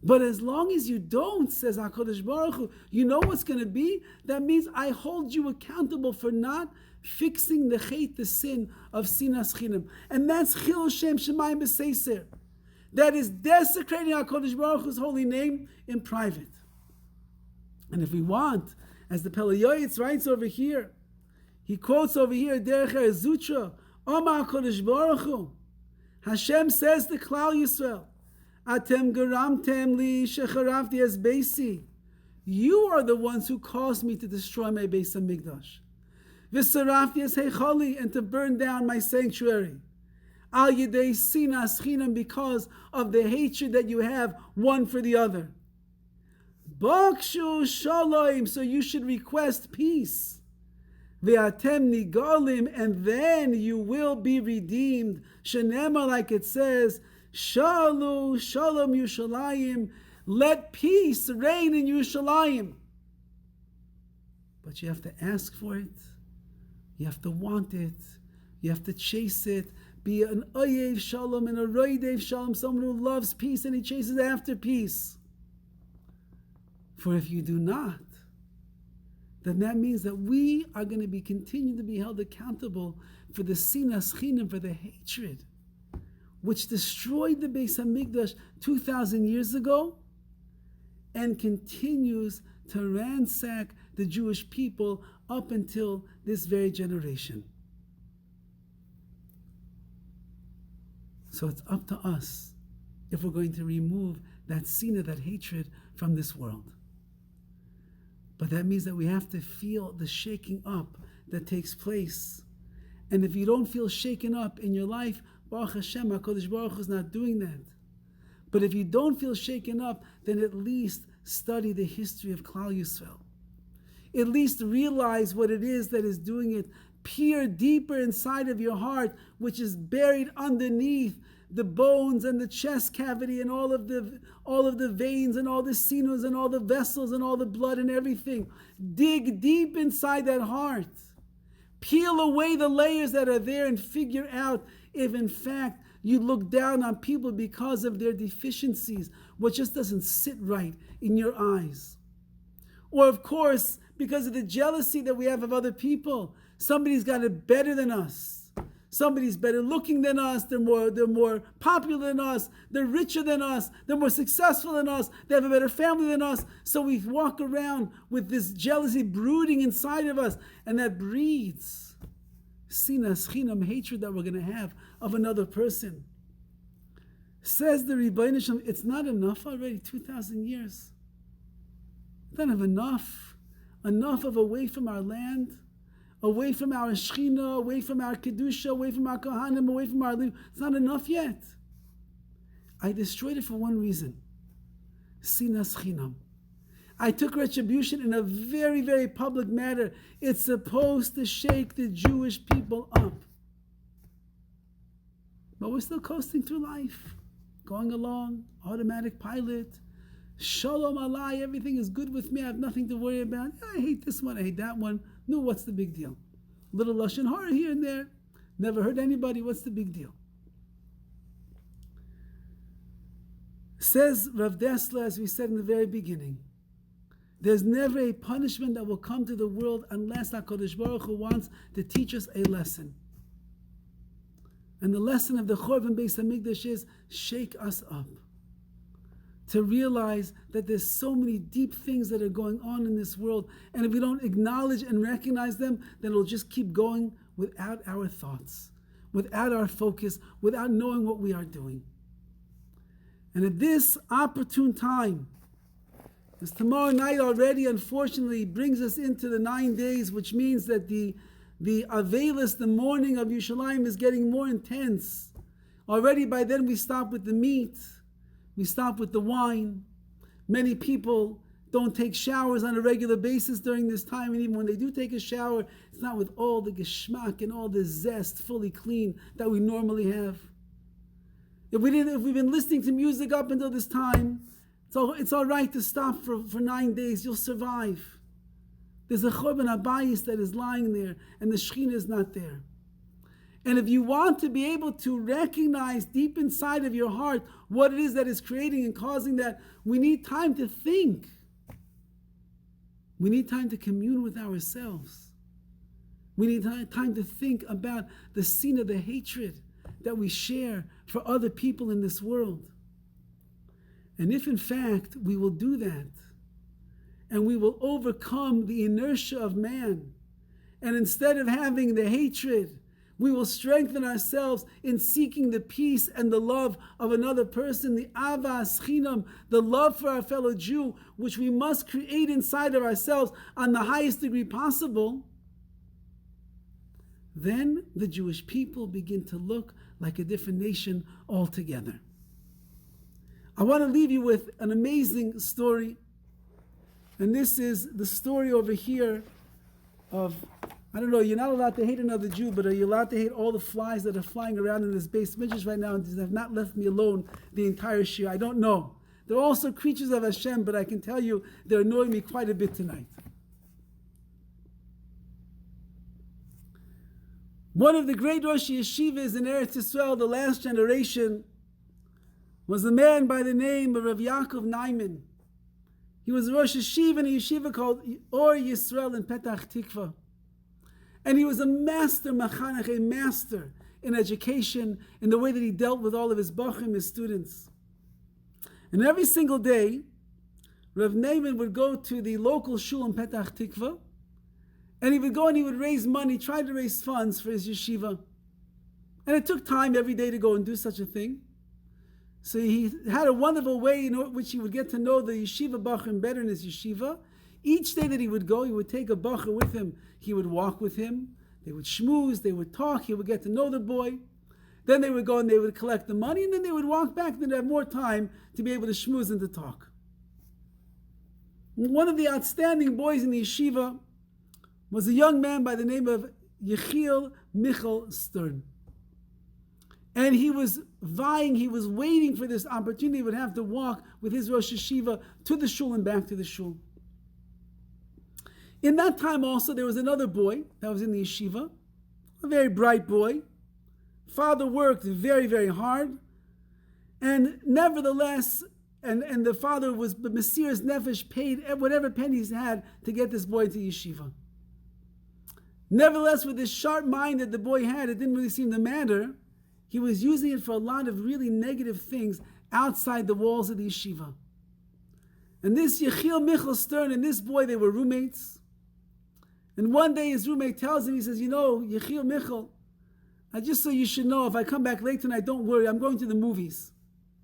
But as long as you don't, says HaKadosh Baruch Hu, you know what's going to be? That means I hold you accountable for not fixing the hate, the sin of Sinas Chinam. And that's Chilul Shem Shemayim B'Seiseh. That is desecrating HaKadosh Baruch Hu's holy name in private. And if we want, as the PIRKEI AVOS writes over here, he quotes over here, Derech Eretz Zutra, Omar HaKadosh Baruch Hu, Hashem says to Klal Yisrael, Atem garamtem li shecharavti es beisi. You are the ones who caused me to destroy my Beis HaMikdash. V'sarafti es heichali, and to burn down my sanctuary. Al yedei sinas chinam, because of the hatred that you have one for the other. Bakshu shalom, so you should request peace. Ve'atem nigalim, and then you will be redeemed. Shenema, like it says, Shalu shalom Yerushalayim, let peace reign in Yerushalayim. But you have to ask for it. You have to want it. You have to chase it. Be an oyev shalom and a roidev shalom, someone who loves peace and he chases after peace. For if you do not, then that means that we are going to continue to be held accountable for the Sinas Chinam, for the hatred, which destroyed the Beis HaMikdash 2,000 years ago and continues to ransack the Jewish people up until this very generation. So it's up to us if we're going to remove that sina, that hatred from this world. But that means that we have to feel the shaking up that takes place. And if you don't feel shaken up in your life, Baruch Hashem, HaKadosh Baruch Hu is not doing that. But if you don't feel shaken up, then at least study the history of Klal Yisrael. At least realize what it is that is doing it. Peer deeper inside of your heart, which is buried underneath the bones and the chest cavity and all of the veins and all the sinews and all the vessels and all the blood and everything. Dig deep inside that heart. Peel away the layers that are there and figure out if in fact you look down on people because of their deficiencies, what just doesn't sit right in your eyes. Or of course, because of the jealousy that we have of other people. Somebody's got it better than us. Somebody's better looking than us. They're more popular than us. They're richer than us. They're more successful than us. They have a better family than us. So we walk around with this jealousy brooding inside of us, and that breeds Sinas Chinam, hatred that we're going to have of another person. Says the Rebbeinu Shalom, it's not enough already, 2,000 years. It's not enough. Enough of away from our land, away from our Shechina, away from our Kedusha, away from our Kohanim, away from our... It's not enough yet. I destroyed it for one reason. Sinas Chinam. I took retribution in a very, very public matter. It's supposed to shake the Jewish people up. But we're still coasting through life, going along, automatic pilot. Shalom alai, everything is good with me. I have nothing to worry about. I hate this one, I hate that one. No, what's the big deal? Little lashon hara here and there. Never hurt anybody. What's the big deal? Says Rav Dessler, as we said in the very beginning, there's never a punishment that will come to the world unless HaKadosh Baruch Hu wants to teach us a lesson. And the lesson of the Chorban Beis HaMikdash is shake us up. To realize that there's so many deep things that are going on in this world, and if we don't acknowledge and recognize them, then it'll just keep going without our thoughts, without our focus, without knowing what we are doing. And at this opportune time, as tomorrow night already unfortunately brings us into the 9 days, which means that the Avelis, the morning of Yerushalayim, is getting more intense. Already by then we stop with the meat, we stop with the wine. Many people don't take showers on a regular basis during this time, and even when they do take a shower, it's not with all the geschmack and all the zest fully clean that we normally have. If we've been listening to music up until this time, it's all right to stop for 9 days. You'll survive. There's a Chorban Abayis that is lying there, and the Shechina is not there. And if you want to be able to recognize deep inside of your heart what it is that is creating and causing that, we need time to think. We need time to commune with ourselves. We need time to think about the sin of the hatred that we share for other people in this world. And if in fact we will do that, and we will overcome the inertia of man, and instead of having the hatred, we will strengthen ourselves in seeking the peace and the love of another person, the avas chinam, the love for our fellow Jew, which we must create inside of ourselves on the highest degree possible, then the Jewish people begin to look like a different nation altogether. I want to leave you with an amazing story. And this is the story over here of, I don't know, you're not allowed to hate another Jew, but are you allowed to hate all the flies that are flying around in this base midrash right now and have not left me alone the entire shir? I don't know. They're also creatures of Hashem, but I can tell you they're annoying me quite a bit tonight. One of the great Rosh Yeshivas in Eretz Yisrael, the last generation, was a man by the name of Rav Yaakov Naiman. He was a Rosh Yeshiva in a yeshiva called Or Yisrael in Petach Tikva. And he was a master machanech, a master in education, in the way that he dealt with all of his bachim, his students. And every single day, Rav Naiman would go to the local shul in Petach Tikva, and he would go and he would raise money, try to raise funds for his yeshiva. And it took time every day to go and do such a thing. So he had a wonderful way in which he would get to know the yeshiva bachrim better in his yeshiva. Each day that he would go, he would take a bacher with him. He would walk with him. They would schmooze, they would talk, he would get to know the boy. Then they would go and they would collect the money, and then they would walk back, and they'd have more time to be able to schmooze and to talk. One of the outstanding boys in the yeshiva was a young man by the name of Yechiel Michal Stern. And he was vying, he was waiting for this opportunity. He would have to walk with his Rosh Yeshiva to the shul and back to the shul. In that time also, there was another boy that was in the yeshiva, a very bright boy. Father worked very, very hard. And nevertheless, and the father was, the Mesiras Nefesh paid whatever pennies he had to get this boy to yeshiva. Nevertheless, with this sharp mind that the boy had, it didn't really seem to matter. He was using it for a lot of really negative things outside the walls of the yeshiva. And this Yechiel Michal Stern and this boy, they were roommates. And one day his roommate tells him, he says, Yechiel Michal, just so you should know, if I come back late tonight, don't worry, I'm going to the movies.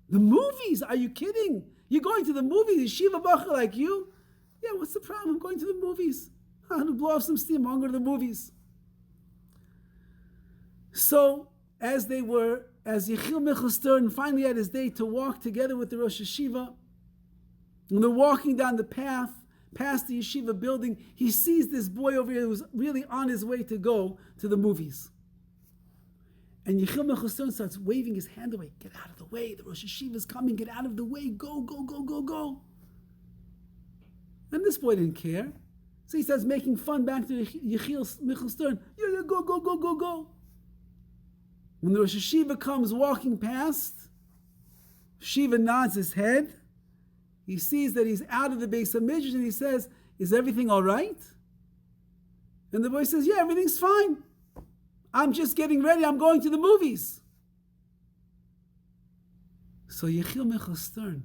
The movies? Are you kidding? You're going to the movies? Yeshiva Bacher like you? Yeah, what's the problem? I'm going to the movies. I'm going to blow off some steam. I'm going to the movies. So, as Yechiel Michal Stern finally had his day to walk together with the Rosh Yeshiva, and they're walking down the path past the yeshiva building, he sees this boy over here who was really on his way to go to the movies. And Yechiel Michal Stern starts waving his hand away. Get out of the way. The Rosh Yeshiva is coming. Get out of the way. Go, go, go, go, go. And this boy didn't care. So he starts making fun back to Yechiel Michal Stern. Yeah, go, go, go, go, go. When the Rosh Yeshiva comes walking past, Shiva nods his head. He sees that he's out of the Beis HaMidrash and he says, is everything all right? And the boy says, yeah, everything's fine. I'm just getting ready. I'm going to the movies. So Yechiel Michal Stern,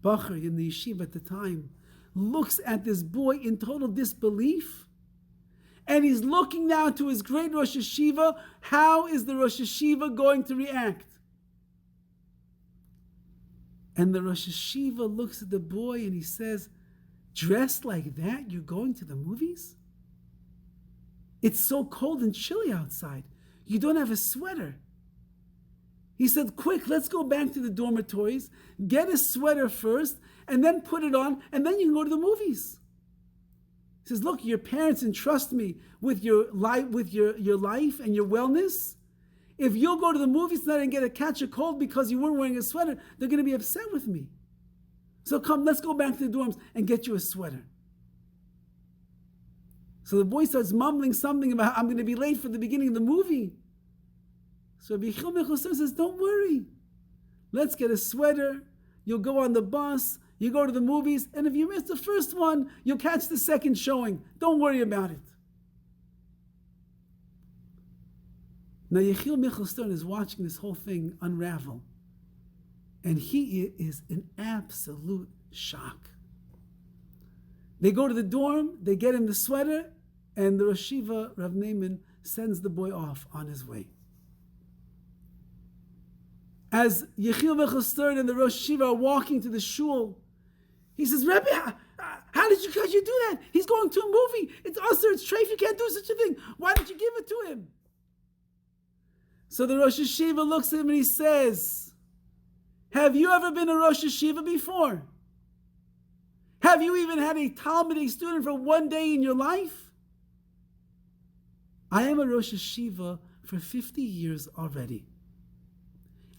Bacher in the yeshiva at the time, looks at this boy in total disbelief. And he's looking now to his great Rosh Yeshiva. How is the Rosh Yeshiva going to react? And the Rosh Yeshiva looks at the boy and he says, dressed like that, you're going to the movies? It's so cold and chilly outside. You don't have a sweater. He said, quick, let's go back to the dormitories, get a sweater first, and then put it on, and then you can go to the movies. He says, look, your parents entrust me with your life, your life and your wellness. If you'll go to the movies tonight and catch a cold because you weren't wearing a sweater, they're going to be upset with me. So come, let's go back to the dorms and get you a sweater. So the boy starts mumbling something about, I'm going to be late for the beginning of the movie. So Yechiel Michal Stern says, don't worry. Let's get a sweater. You'll go on the bus. You go to the movies. And if you miss the first one, you'll catch the second showing. Don't worry about it. Now Yechiel Michal Stern is watching this whole thing unravel. And he is in absolute shock. They go to the dorm, they get him the sweater, and the Rosh Yeshiva, Rav Naaman, sends the boy off on his way. As Yechiel Michal Stern and the Rosh Yeshiva are walking to the shul, he says, Rebbe, how did you do that? He's going to a movie. It's usher, it's treif, you can't do such a thing. Why did you give it to him? So the Rosh Yeshiva looks at him and he says, have you ever been a Rosh Yeshiva before? Have you even had a Talmudic student for one day in your life? I am a Rosh Yeshiva for 50 years already.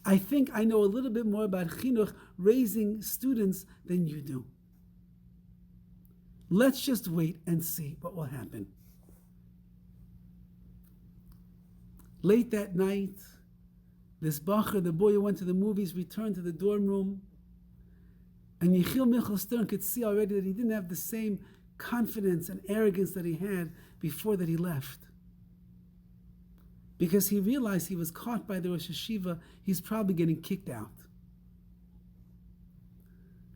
I think I know a little bit more about chinuch, raising students, than you do. Let's just wait and see what will happen. Late that night, this bacher, the boy who went to the movies, returned to the dorm room. And Yechiel Michal Stern could see already that he didn't have the same confidence and arrogance that he had before that he left. Because he realized he was caught by the Rosh Yeshiva, he's probably getting kicked out.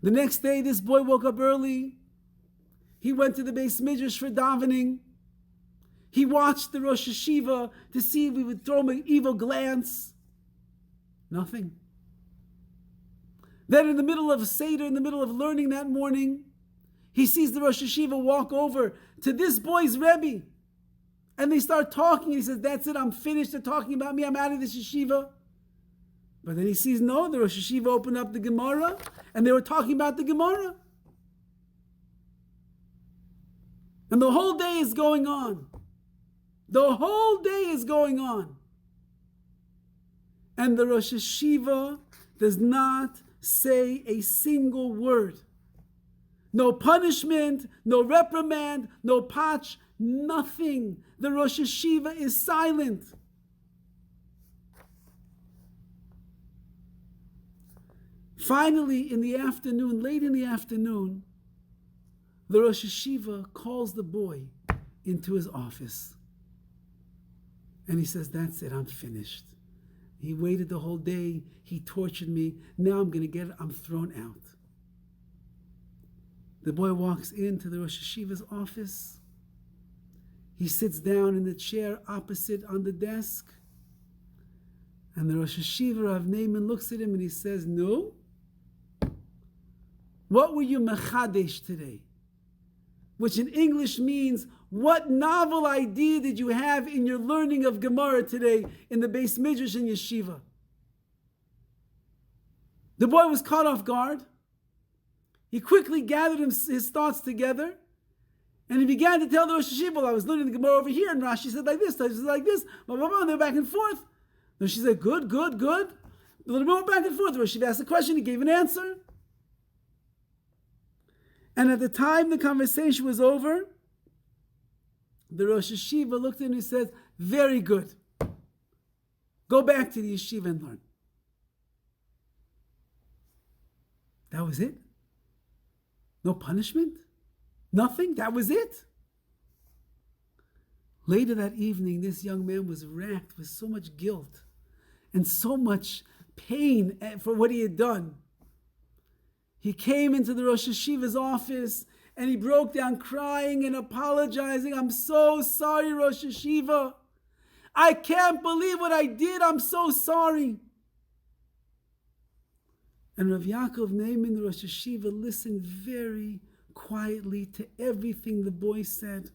The next day, this boy woke up early. He went to the Beis Midrash for davening. He watched the Rosh Yeshiva to see if he would throw him an evil glance. Nothing. Then in the middle of a Seder, in the middle of learning that morning, he sees the Rosh Yeshiva walk over to this boy's Rebbe. And they start talking. He says, that's it, I'm finished. They're talking about me. I'm out of this yeshiva. But then he sees, no, the Rosh Yeshiva opened up the Gemara, and they were talking about the Gemara. And the whole day is going on. The whole day is going on. And the Rosh Yeshiva does not say a single word. No punishment, no reprimand, no patch, nothing. The Rosh Hashiva is silent. Finally, in the afternoon, late in the afternoon, the Rosh Hashiva calls the boy into his office. And he says, that's it, I'm finished. He waited the whole day, he tortured me, now I'm going to get it, I'm thrown out. The boy walks into the Rosh Hashiva's office. He sits down in the chair opposite on the desk. And the Rosh Hashiva, Rav Naaman, looks at him and he says, no? What were you mechadesh today? Which in English means, what novel idea did you have in your learning of Gemara today in the Beis Midrash and Yeshiva? The boy was caught off guard. He quickly gathered his thoughts together, and he began to tell the Rosh Hashiva, well, I was learning the Gemara over here, and Rashi said like this, Rashi said like this, blah, blah, blah, and they're back and forth. And she said, good. A little more back and forth. The Rosh Hashiva asked a question, he gave an answer. And at the time the conversation was over, the Rosh Hashiva looked at him and he said, very good. Go back to the yeshiva and learn. That was it? No punishment? Nothing? That was it? Later that evening, this young man was racked with so much guilt and so much pain for what he had done. He came into the Rosh Hashiva's office and he broke down crying and apologizing. I'm so sorry, Rosh Hashiva. I can't believe what I did. I'm so sorry. And Rav Yaakov Naaman, the Rosh Hashiva, listened very quietly to everything the boy said.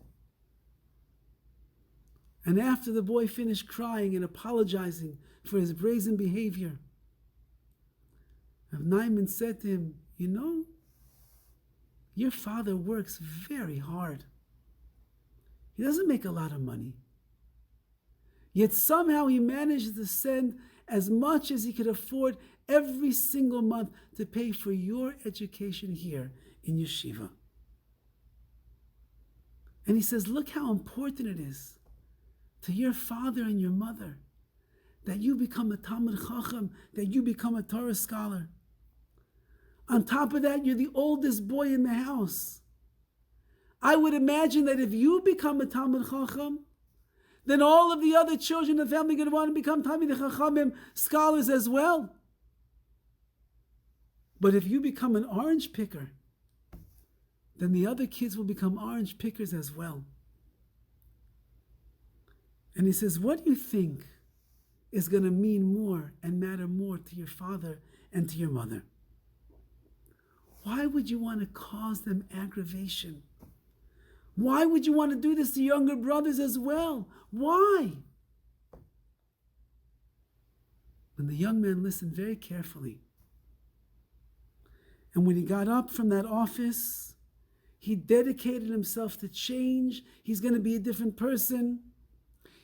And after the boy finished crying and apologizing for his brazen behavior, Rav Naaman said to him, you know, your father works very hard. He doesn't make a lot of money. Yet somehow he manages to send as much as he could afford every single month to pay for your education here in yeshiva. And he says, look how important it is to your father and your mother that you become a Talmid Chacham, that you become a Torah scholar. On top of that, you're the oldest boy in the house. I would imagine that if you become a Talmid Chacham, then all of the other children in the family are going to want to become Talmid Chachamim, scholars as well. But if you become an orange picker, then the other kids will become orange pickers as well. And he says, what do you think is going to mean more and matter more to your father and to your mother? Why would you want to cause them aggravation? Why would you want to do this to younger brothers as well? Why? And the young man listened very carefully. And when he got up from that office, he dedicated himself to change. He's going to be a different person.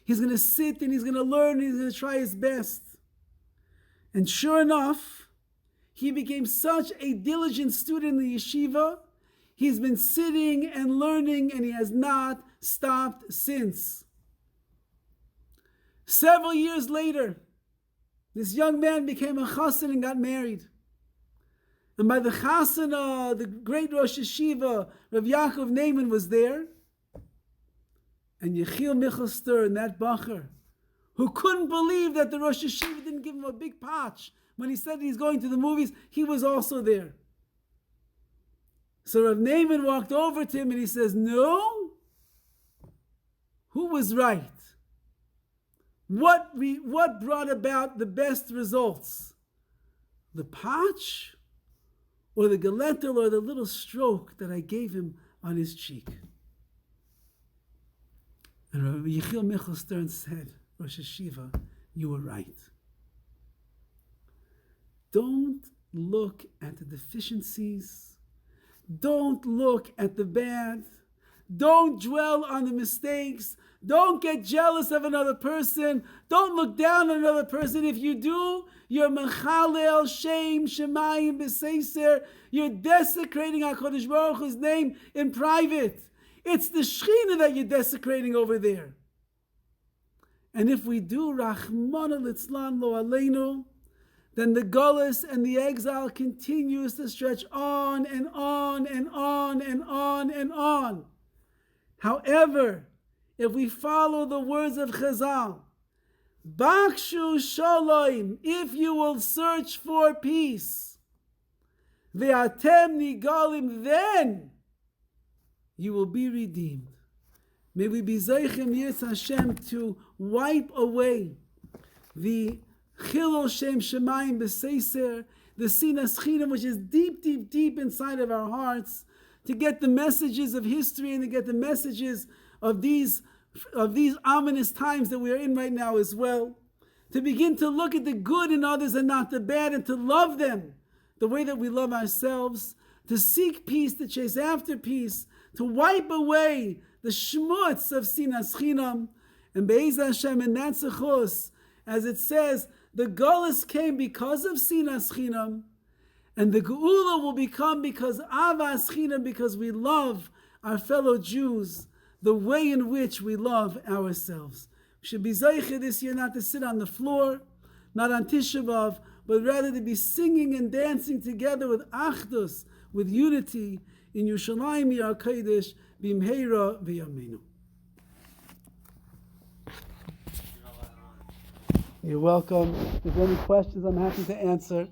He's going to sit and he's going to learn and he's going to try his best. And sure enough, he became such a diligent student in the yeshiva. He's been sitting and learning and he has not stopped since. Several years later, this young man became a chassan and got married. And by the chasana, the great Rosh Hashiva, Rav Yaakov Naaman was there. And Yechiel Michelster and that bacher, who couldn't believe that the Rosh Hashiva didn't give him a big patch when he said he's going to the movies, he was also there. So Rav Naaman walked over to him and he says, no? Who was right? What brought about the best results? The patch or the galetel or the little stroke that I gave him on his cheek? And Rabbi Yechiel Michelster said, Rosh Hashiva, you were right. Don't look at the deficiencies. Don't look at the bad. Don't dwell on the mistakes. Don't get jealous of another person. Don't look down on another person. If you do, you're mechalel shem shemayim b'seiser. You're desecrating HaKadosh Baruch Hu's name in private. It's the Shechina that you're desecrating over there. And if we do, Rachmana litzlan lo aleinu, then the gullus and the exile continues to stretch on and on and on and on and on. However, if we follow the words of Chazal, Bakshu Shalom, if you will search for peace, Ve'atem Nigalim, then you will be redeemed. May we be Zeichem Yitz Hashem to wipe away the Chilul Shem Shemayim B'Seiser, the Sinas Chinam, which is deep, deep, deep inside of our hearts, to get the messages of history and to get the messages of these ominous times that we are in right now as well. To begin to look at the good in others and not the bad, and to love them the way that we love ourselves, to seek peace, to chase after peace, to wipe away the shmutz of Sinas Chinam, and Be'ez Hashem, and that's a chus, as it says, the Golus came because of Sinas Chinam, and the Geula will become because Avas Chinam, because we love our fellow Jews the way in which we love ourselves. We should be Zeiche this year not to sit on the floor, not on Tisha B'Av, but rather to be singing and dancing together with Achdus, with unity, in Yerushalayim Yar Kodesh, B'imheira V'yameinu. You're welcome. If you have any questions, I'm happy to answer.